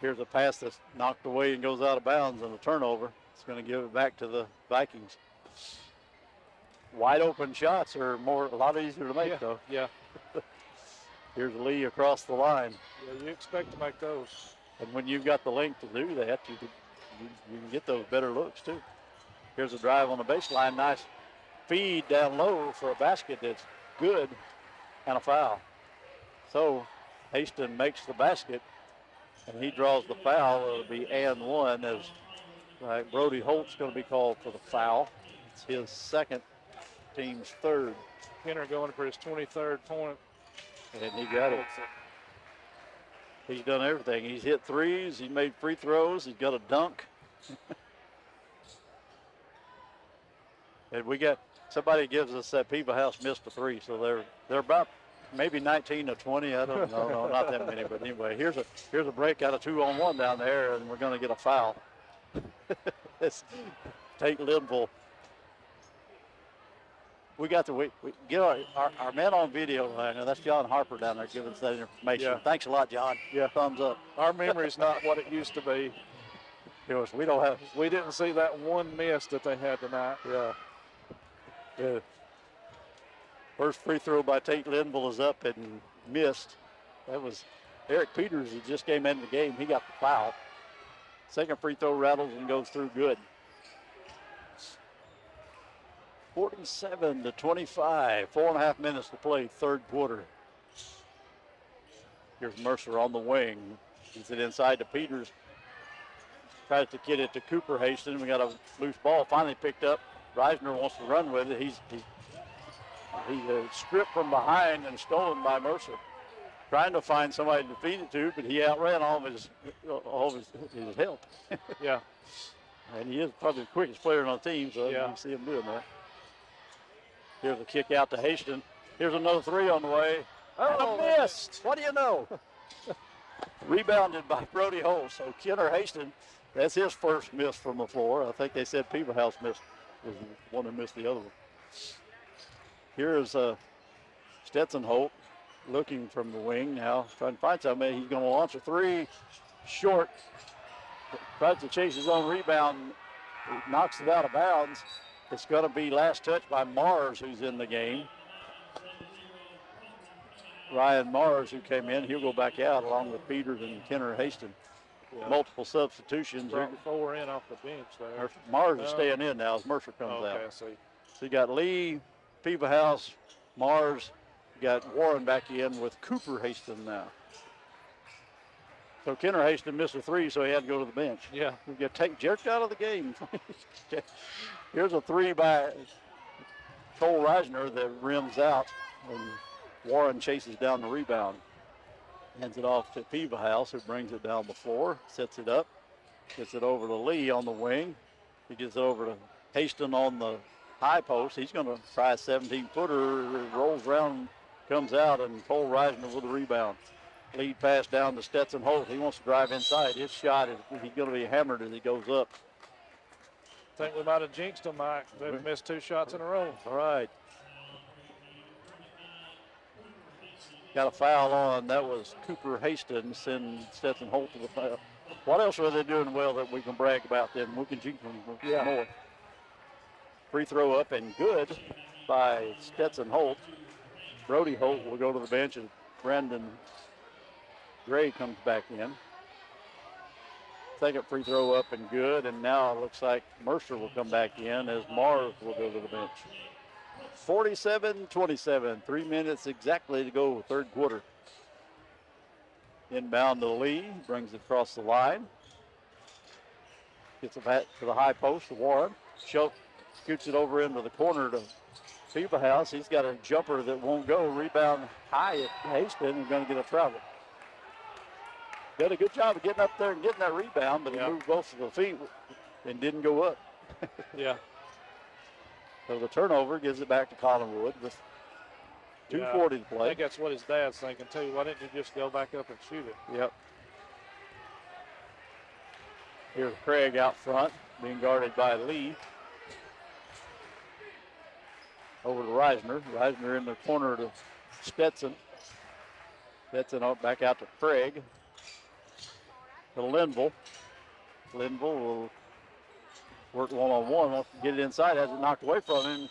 Here's a pass that's knocked away and goes out of bounds and a turnover. It's going to give it back to the Vikings. Wide open shots are a lot easier to make, though. Yeah. Here's Lee across the line. Yeah, you expect to make those. And when you've got the length to do that, you can get those better looks, too. Here's a drive on the baseline. Nice feed down low for a basket that's good and a foul. So Hastings makes the basket, and he draws the foul. It'll be and one as Brody Holt's going to be called for the foul. It's his second, team's third. Kenner going for his 23rd point. And he got it. He's done everything. He's hit threes. He made free throws. He's got a dunk. And we got somebody gives us that Piva House missed a three, so they're about maybe 19 to 20. I don't know, no, not that many. But anyway, here's a break out of 2-on-1 down there, and we're going to get a foul. It's Tate Linville. We got we get our man on video. That's John Harper down there giving us that information. Yeah. Thanks a lot, John. Yeah, thumbs up. Our memory's not what it used to be. We didn't see that one miss that they had tonight. Yeah. First free throw by Tate Linville is up and missed. That was Eric Peters, who just came into the game. He got the foul. Second free throw rattles and goes through good. 47 to 25. 4.5 minutes to play, third quarter. Here's Mercer on the wing. Gets it inside to Peters. Tries to get it to Cooper Hastings. We got a loose ball finally picked up. Reisner wants to run with it. He's stripped from behind and stolen by Mercer. Trying to find somebody to feed it to, but he outran all of his help. Yeah. And he is probably the quickest player on the team, so you can see him doing that. Here's a kick out to Hastings. Here's another three on the way. Oh, missed. What do you know? Rebounded by Brody Holt. So Kenner Hastings, that's his first miss from the floor. I think they said Piva House was the one who missed the other one. Here's Stetson Holt looking from the wing now, trying to find somebody. He's going to launch a three, short. Tries to chase his own rebound. He knocks it out of bounds. It's going to be last touch by Mars, who's in the game. Ryan Mars, who came in, he'll go back out along with Peters and Kenner Hastings. Yeah. Multiple substitutions. Brought 4 in off the bench there. Mars is staying in now as Mercer comes out. I see. So you got Lee, Piva House, Mars. You got Warren back in with Cooper Hastings now. So Kenner Hastings missed a three, so he had to go to the bench. Yeah. We get jerked out of the game. Here's a three by Cole Reisner that rims out, and Warren chases down the rebound. Hands it off to Piva House, who brings it down the floor, sets it up, gets it over to Lee on the wing. He gets it over to Hastings on the high post. He's going to try a 17-footer, rolls around, comes out, and Cole Reisner with the rebound. Lead pass down to Stetson Holt. He wants to drive inside. His shot he's going to be hammered as he goes up. I think we might have jinxed them, Mike. They've missed 2 shots in a row. All right. Got a foul on. That was Cooper Hastings and Stetson Holt to the What else are they doing well that we can brag about then? We can keep them more. Free throw up and good by Stetson Holt. Brody Holt will go to the bench and Brandon Gray comes back in. Second free throw up and good, and now it looks like Mercer will come back in as Mars will go to the bench. 47-27, 3 minutes exactly to go, third quarter. Inbound to Lee, brings it across the line. Gets it back to the high post to Warren. Schultz scoots it over into the corner to House. He's got a jumper that won't go. Rebound high at Haston and going to get a travel. Did a good job of getting up there and getting that rebound, but he moved both of the feet and didn't go up. So the turnover gives it back to Collinwood with 2:40 to play. I think that's what his dad's thinking too. Why didn't you just go back up and shoot it? Yep. Here's Craig out front, being guarded by Lee. Over to Reisner. Reisner in the corner to Stetson. Stetson back out to Craig. To Linville. Linville will work one-on-one. Wants to get it inside. Has it knocked away from him.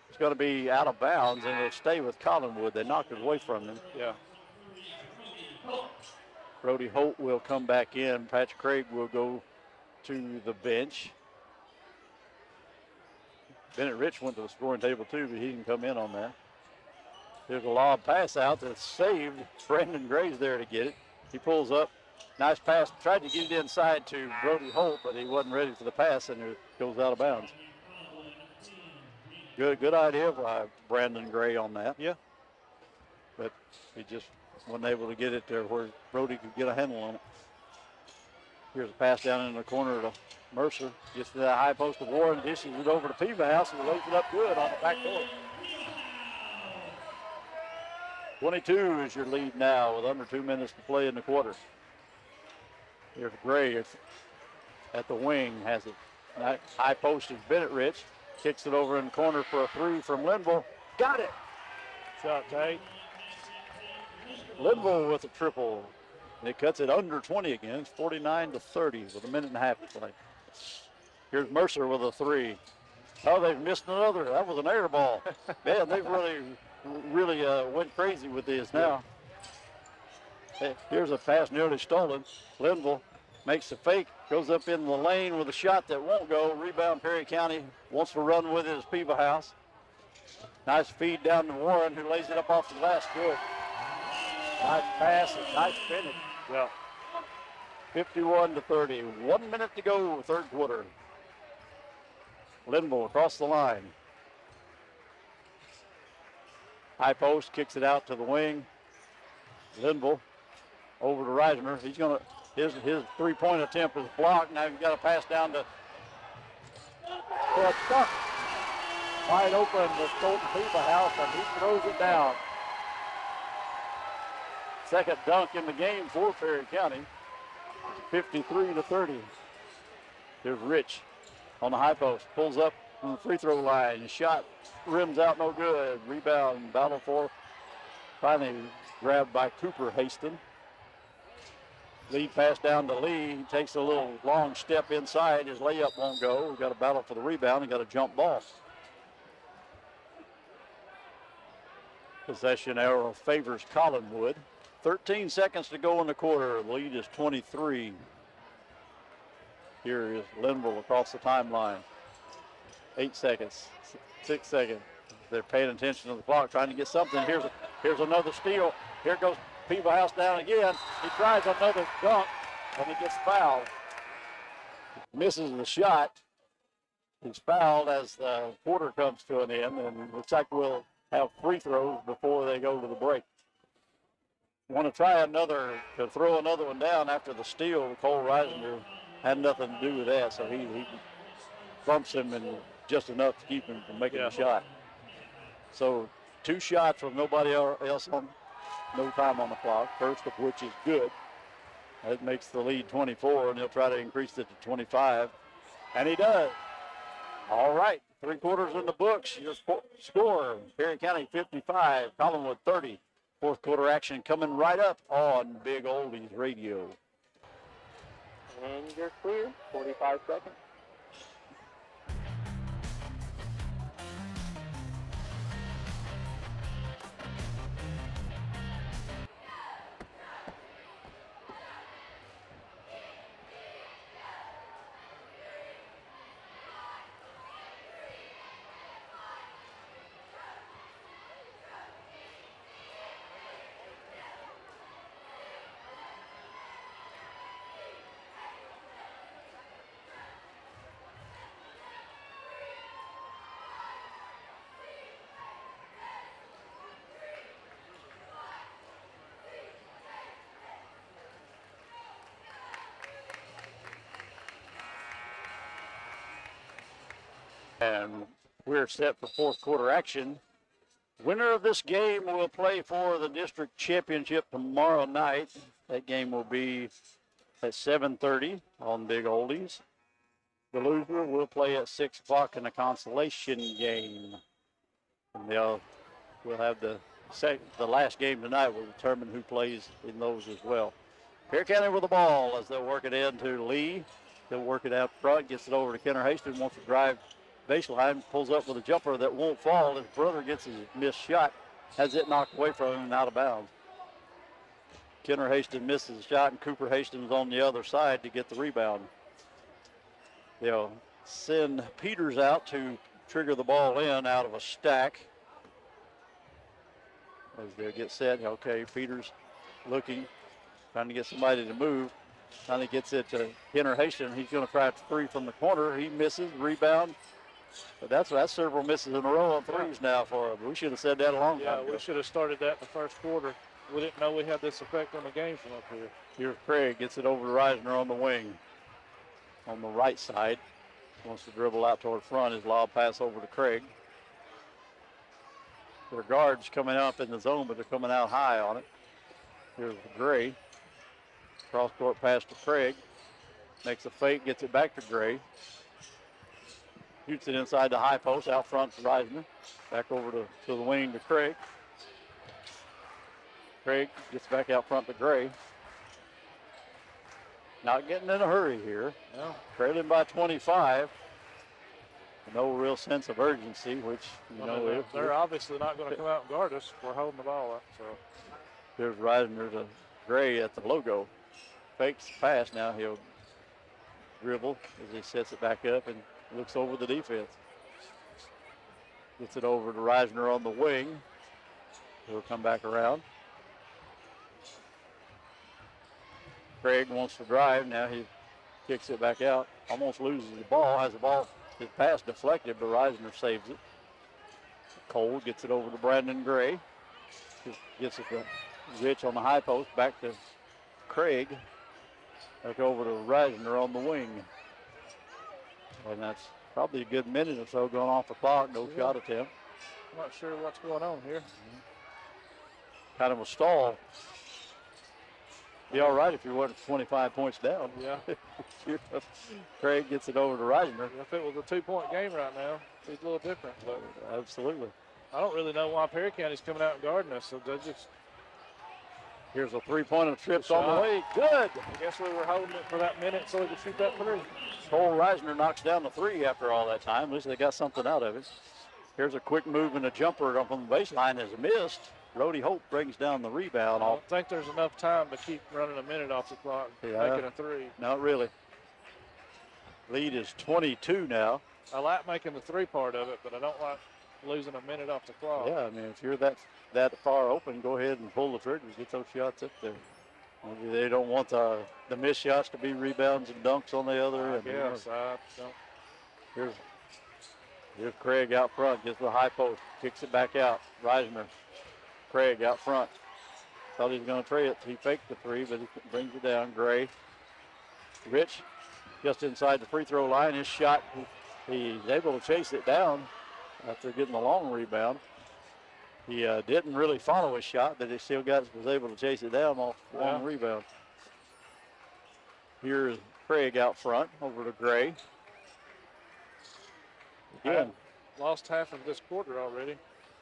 It's going to be out of bounds, and it'll stay with Collinwood. They knocked it away from him. Yeah. Brody Holt will come back in. Patrick Craig will go to the bench. Bennett Rich went to the scoring table too, but he didn't come in on that. There's a lob pass out that's saved. Brandon Gray's there to get it. He pulls up. Nice pass. Tried to get it inside to Brody Holt, but he wasn't ready for the pass, and it goes out of bounds. Good idea by Brandon Gray on that. Yeah. But he just wasn't able to get it there where Brody could get a handle on it. Here's a pass down in the corner to Mercer. Gets to that high post of Warren, dishes it over to House, and lays it up good on the back door. 22 is your lead now with under 2 minutes to play in the quarter. Here's Gray at the wing, has it. High post is Bennett Rich. Kicks it over in the corner for a three from Linville. Got it. Shot, Tate. Linville with a triple. And it cuts it under 20 again. It's 49-30 with a minute and a half to play. Here's Mercer with a three. Oh, they've missed another. That was an air ball. Man, they've really went crazy with this now. Hey, here's a pass nearly stolen. Linville makes a fake, goes up in the lane with a shot that won't go. Rebound Perry County. Wants to run with it is House. Nice feed down to Warren, who lays it up off the glass. Good. Nice pass and nice finish. Yeah. 51-30. 1 minute to go, third quarter. Linville across the line. High post, kicks it out to the wing. Linville over to Reisner. He's going to, his three-point attempt is blocked. Now he's got to pass down to Stuck. Wide open with Colton House, and he throws it down. Second dunk in the game for Perry County. 53-30. Here's Rich on the high post. Pulls up on the free throw line. Shot rims out no good. Rebound, battle for. Finally grabbed by Cooper Haston. Lead pass down to Lee. He takes a little long step inside. His layup won't go. We've got a battle for the rebound and got a jump ball. Possession arrow favors Collinwood. 13 seconds to go in the quarter. The lead is 23. Here is Linville across the timeline. 8 seconds, 6 seconds. They're paying attention to the clock, trying to get something. Here's another steal. Here goes House down again. He tries another dunk, and he gets fouled. Misses the shot. He's fouled as the quarter comes to an end, and it looks like we'll have free throws before they go to the break. Want to try to throw another one down after the steal. Cole Reisner had nothing to do with that, so he bumps him and just enough to keep him from making a shot. So 2 shots from nobody else on, no time on the clock, first of which is good. That makes the lead 24, and he'll try to increase it to 25, and he does. All right, 3 quarters in the books. Your score, Perry County 55, Collinwood 30. Fourth quarter action coming right up on Big Oldies Radio. And you're clear. 45 seconds. And we're set for fourth quarter action. Winner of this game will play for the district championship tomorrow night. That game will be at 7:30 on Big Oldies. The loser will play at 6 o'clock in a consolation game. And we'll have the last game tonight will determine who plays in those as well. Perry County with the ball as they'll work it into Lee. They'll work it out front, gets it over to Kenner Hastings, wants to drive baseline, pulls up with a jumper that won't fall. His brother gets his missed shot, has it knocked away from him and out of bounds. Kenner Hastings misses the shot, and Cooper Hastings on the other side to get the rebound. They'll send Peters out to trigger the ball in out of a stack. As they get set, okay, Peters looking, trying to get somebody to move. Finally gets it to Kenner Hastings. He's going to try a three from the corner. He misses, rebound. But that's several misses in a row on threes now for him. We should have said that a long time ago. We should have started that in the first quarter. We didn't know we had this effect on the game from up here. Here's Craig, gets it over to Reisner on the wing. On the right side. Wants to dribble out toward front. His lob pass over to Craig. Their guards coming up in the zone, but they're coming out high on it. Here's Gray. Cross court pass to Craig. Makes a fake, gets it back to Gray. Shoots it inside the high post, out front to Reisner. Back over to the wing to Craig. Craig gets back out front to Gray. Not getting in a hurry here. No. Trailing by 25. No real sense of urgency, which, they're obviously not going to come out and guard us. We're holding the ball up. So here's Reisner to Gray at the logo. Fakes the pass. Now he'll dribble as he sets it back up and looks over the defense. Gets it over to Reisner on the wing. He'll come back around. Craig wants to drive. Now he kicks it back out. Almost loses the ball. Has the ball, his pass deflected, but Reisner saves it. Cole gets it over to Brandon Gray. Gets it to Rich on the high post. Back to Craig. Back over to Reisner on the wing. And that's probably a good minute or so going off the clock. No shot attempt. I'm not sure what's going on here. Kind of a stall. Be all right if you weren't 25 points down. Yeah. Craig gets it over to Reisner. If it was a 2-point game right now, it's a little different. But absolutely. I don't really know why Perry County's coming out and guarding us. So they just. Here's a three-pointer trips on the way. Good. I guess we were holding it for that minute so we could shoot that three. Cole Reisner knocks down the three after all that time. At least they got something out of it. Here's a quick move and a jumper up on the baseline is missed. Brody Hope brings down the rebound. I don't think there's enough time to keep running a minute off the clock, making a three. Not really. Lead is 22 now. I like making the three part of it, but I don't like losing a minute off the clock. Yeah, I mean, if you're that far open, go ahead and pull the trigger, get those shots up there. Maybe they don't want the missed shots to be rebounds and dunks on the other. I guess. I don't. Here's Craig out front, gets the high post, kicks it back out. Reisner. Craig out front. Thought he was going to try it. He faked the three, but he brings it down. Gray. Rich just inside the free throw line. His shot, he's able to chase it down after getting the long rebound. He didn't really follow his shot, but he still was able to chase it down off the long rebound. Here's Craig out front over to Gray. Again. Lost half of this quarter already.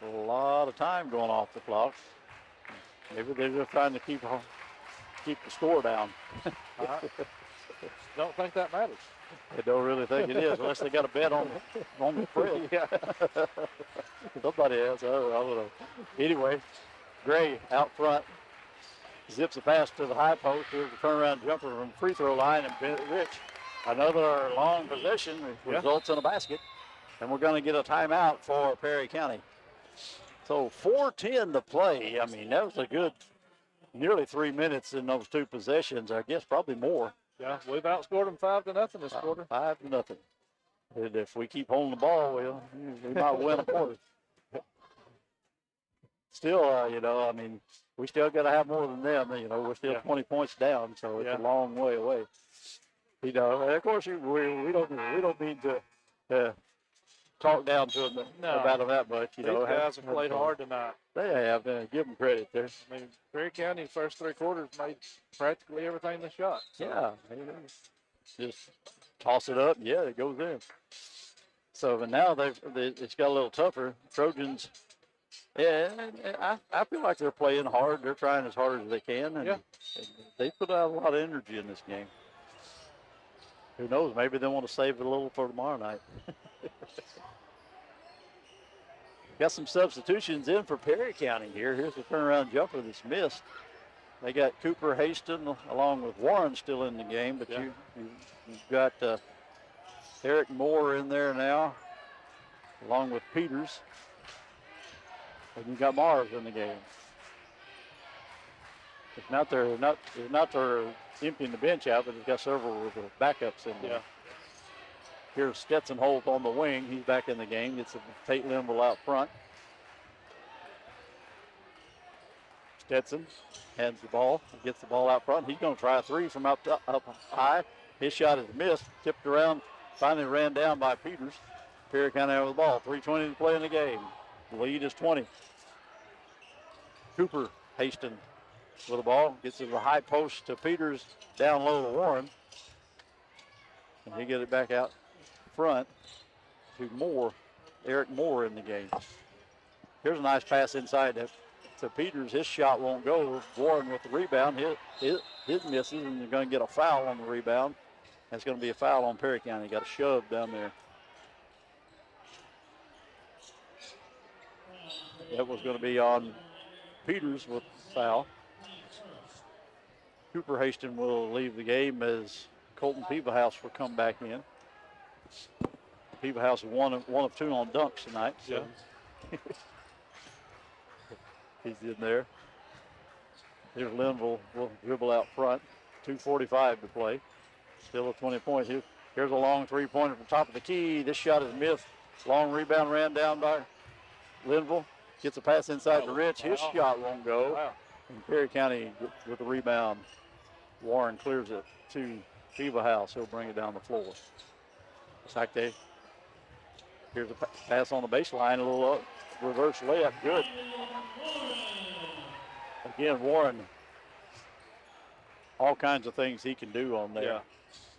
A lot of time going off the clock. Maybe they're just trying to keep the score down. don't think that matters. I don't really think it is, unless they got a bet on the spread. Yeah. Somebody else, I don't know. Anyway, Gray out front zips a pass to the high post. Here's a turnaround jumper from free throw line, and Bennett Rich, another long possession, results in a basket. And we're going to get a timeout for Perry County. So 4:10 to play. I mean, that was a good nearly 3 minutes in those two possessions. I guess probably more. Yeah, we've outscored them 5-0 this quarter. 5-0. And if we keep holding the ball, we might win a quarter. Still, you know, I mean, we still got to have more than them. You know, we're still 20 points down, so it's a long way away. You know, and of course, we don't need to talk down to them about them that much. You know, these guys have played hard tonight. They have. Give them credit there. I mean, Perry County first three quarters made practically everything they shot. So. Yeah, just toss it up. Yeah, it goes in. So, but now it's got a little tougher. Trojans. Yeah, I feel like they're playing hard. They're trying as hard as they can, and they put out a lot of energy in this game. Who knows? Maybe they want to save it a little for tomorrow night. Got some substitutions in for Perry County here. Here's the turnaround jumper that's missed. They got Cooper Haston along with Warren still in the game, but you've got Eric Moore in there now, along with Peters. And you got Mars in the game. It's not they're emptying the bench out, but it's got several of the backups in there. Here's Stetson Holt on the wing. He's back in the game. Gets Tate Linville out front. Stetson hands the ball. Gets the ball out front. He's going to try a three from up high. His shot is missed. Tipped around. Finally ran down by Peters. Perry County out with the ball. 3:20 to play in the game. The lead is 20. Cooper Haston with the ball. Gets it to the high post to Peters. Down low to Warren. And he gets it back out front to Moore. Eric Moore in the game. Here's a nice pass inside to Peters. His shot won't go. Warren with the rebound. His misses, and they're going to get a foul on the rebound. That's going to be a foul on Perry County. Got a shove down there. That was going to be on Peters with the foul. Cooper Haston will leave the game as Colton Peebahouse will come back in. Peebahouse is one of two on dunks tonight. So. He's in there. Here's Linville will dribble out front. 2:45 to play. Still a 20-point. Here's a long three-pointer from top of the key. This shot is missed. Long rebound ran down by Linville. Gets a pass inside to Rich. His shot won't go. Wow. And Perry County with the rebound. Warren clears it to Peebahouse. He'll bring it down the floor. It's like here's a pass on the baseline. A little reverse layup. Good. Again, Warren, all kinds of things he can do on there.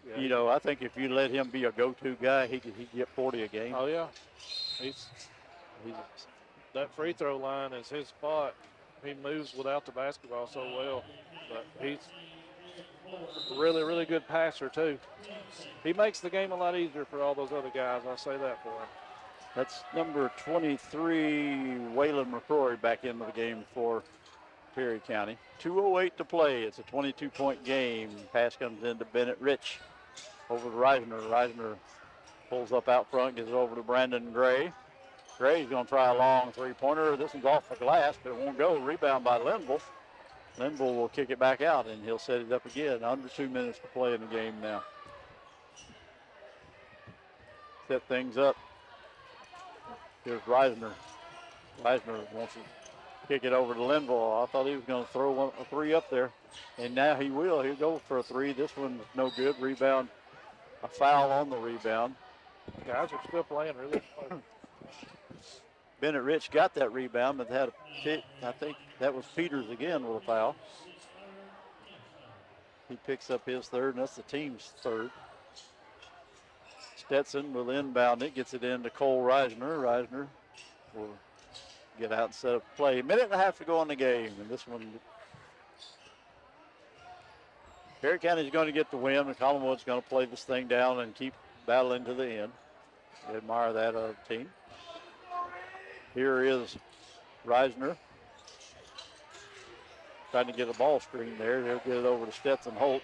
Yeah. You know, I think if you let him be a go-to guy, he'd get 40 a game. Oh, yeah. He's that free throw line is his spot. He moves without the basketball so well, but he's a really, really good passer, too. He makes the game a lot easier for all those other guys. I'll say that for him. That's number 23, Waylon McCrory, back into the game for Perry County. 2:08 to play. It's a 22-point game. Pass comes into Bennett Rich over to Reisner. Reisner pulls up out front, gets it over to Brandon Gray. Gray's going to try a long three-pointer. This one's off the glass, but it won't go. Rebound by Linville. Linville will kick it back out, and he'll set it up again. Under 2 minutes to play in the game now. Set things up. Here's Reisner. Reisner wants to kick it over to Linville. I thought he was going to throw a three up there, and now he will. He'll go for a three. This one's no good. Rebound, a foul on the rebound. Guys are still playing really close. Bennett Rich got that rebound, but had a kick. I think that was Peters again with a foul. He picks up his third, and that's the team's third. Stetson will inbound it, gets it into Cole Reisner. Reisner will get out and set up play. A minute and a half to go in the game, and this one Perry County's going to get the win, and Collinwood's going to play this thing down and keep battling to the end. I admire that of the team. Here is Reisner trying to get a ball screen there. They'll get it over to Stetson Holt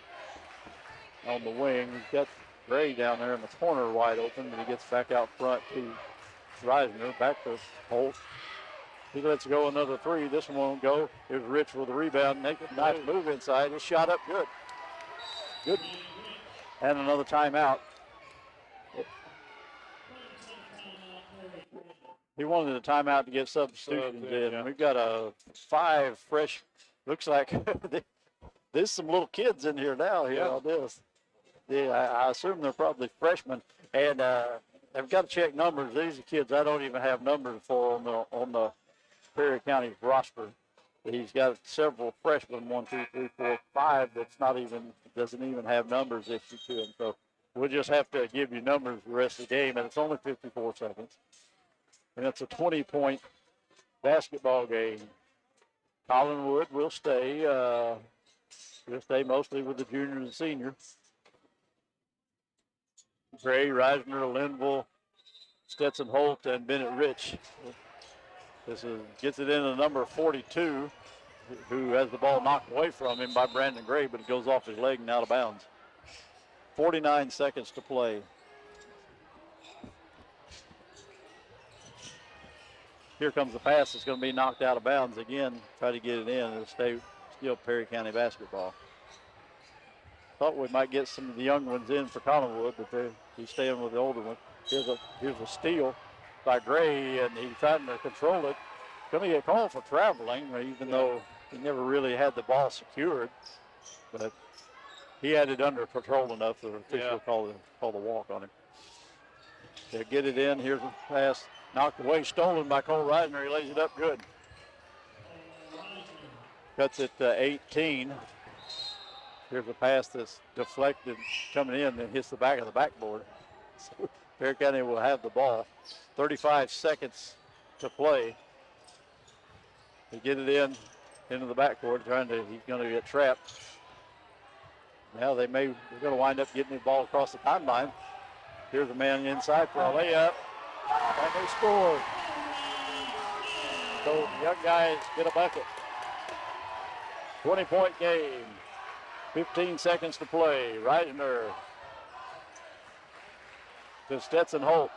on the wing. He's got Gray down there in the corner wide open, but he gets back out front to Reisner. Back to Holt. He lets go another three. This one won't go. Here's Rich with the rebound. Nice move inside. His shot up good. Good. And another timeout. He wanted a timeout to get substitutions in. Yeah. We've got a 5 fresh. Looks like there's some little kids in here now here on this. Yeah, I assume they're probably freshmen. And they've got to check numbers. These are kids I don't even have numbers for on the Perry County roster. He's got several freshmen, 1, 2, 3, 4, 5. Doesn't even have numbers issued to him. So we'll just have to give you numbers the rest of the game, and it's only 54 seconds. And it's a 20-point basketball game. Collinwood will stay. He'll stay mostly with the juniors and seniors. Gray, Reisner, Linville, Stetson Holt, and Bennett Rich. Gets it into number 42, who has the ball knocked away from him by Brandon Gray, but it goes off his leg and out of bounds. 49 seconds to play. Here comes the pass. It's going to be knocked out of bounds again. Try to get it in. It'll stay still Perry County basketball. Thought we might get some of the young ones in for Collinwood, but he's staying with the older one. Here's a steal by Gray, and he's trying to control it. Going to get called for traveling, even though he never really had the ball secured. But he had it under control enough that the official called the walk on him. They'll get it in. Here's a pass. Knocked away, stolen by Cole Reisner. He lays it up good. Cuts it to 18. Here's a pass that's deflected coming in and hits the back of the backboard. So Perry County will have the ball. 35 seconds to play. They get it into the backboard, he's going to get trapped. Now they're going to wind up getting the ball across the timeline. Here's a man inside for a layup. And they scored. So the young guys get a bucket. 20-point game. 15 seconds to play. Reisner to Stetson Holt.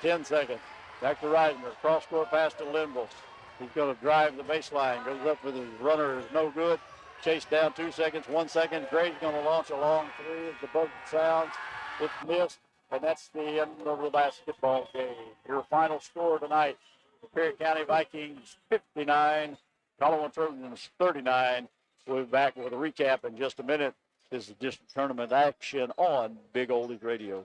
10 seconds. Back to Reisner. Cross-court pass to Linville. He's going to drive the baseline. Goes up with his runner. Is no good. Chased down 2 seconds. 1 second. Gray's going to launch a long three as the buzzer sounds. It's missed. And that's the end of the basketball game. Your final score tonight, the Perry County Vikings 59, Collinwood Trojans 39. We'll be back with a recap in just a minute. This is district tournament action on Big Oldies Radio.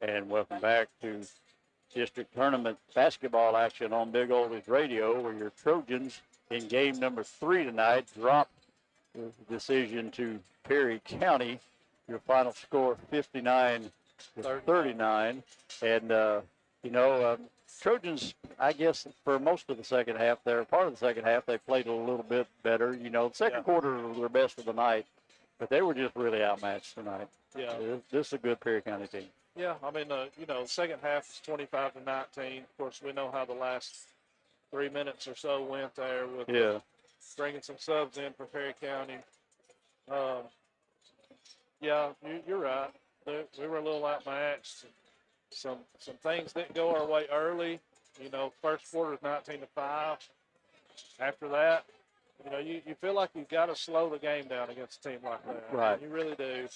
And welcome back to district tournament basketball action on Big Oldies Radio, where your Trojans in game number 3 tonight dropped the decision to Perry County. Your final score 59-39. And, Trojans, I guess, for most of the second half there, part of the second half, they played a little bit better. The second quarter was their best of the night, but they were just really outmatched tonight. Yeah. This is a good Perry County team. Yeah, I mean, second half is 25-19. Of course, we know how the last 3 minutes or so went there with bringing some subs in for Perry County. Yeah, you're right. We were a little outmatched. Some things didn't go our way early. First quarter is 19-5. After that, you feel like you've got to slow the game down against a team like that. Right. You really do.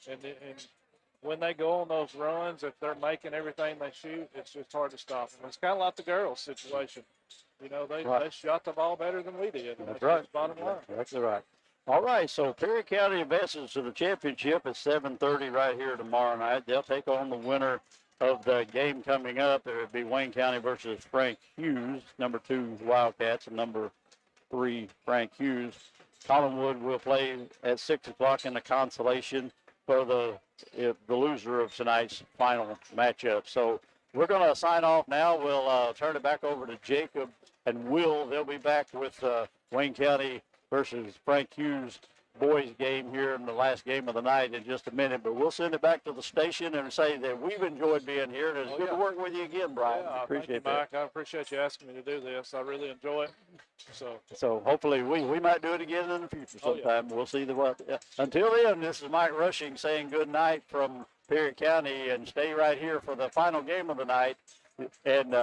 And when they go on those runs, if they're making everything they shoot, it's just hard to stop them. It's kind of like the girls' situation. They shot the ball better than we did. That's right. Just bottom line. That's right. All right, so Perry County advances to the championship at 7:30 right here tomorrow night. They'll take on the winner of the game coming up. It would be Wayne County versus Frank Hughes, number 2 Wildcats, and number 3 Frank Hughes. Collinwood will play at 6 o'clock in the consolation for the loser of tonight's final matchup. So we're going to sign off now. We'll turn it back over to Jacob and Will. They'll be back with Wayne County versus Frank Hughes boys game here in the last game of the night in just a minute. But we'll send it back to the station and say that we've enjoyed being here. And it's good to work with you again, Brian. Yeah, Appreciate thank you, Mike. that. I appreciate you asking me to do this. I really enjoy it. So hopefully we might do it again in the future sometime. We'll see until then, this is Mike Rushing saying good night from Perry County, and stay right here for the final game of the night. And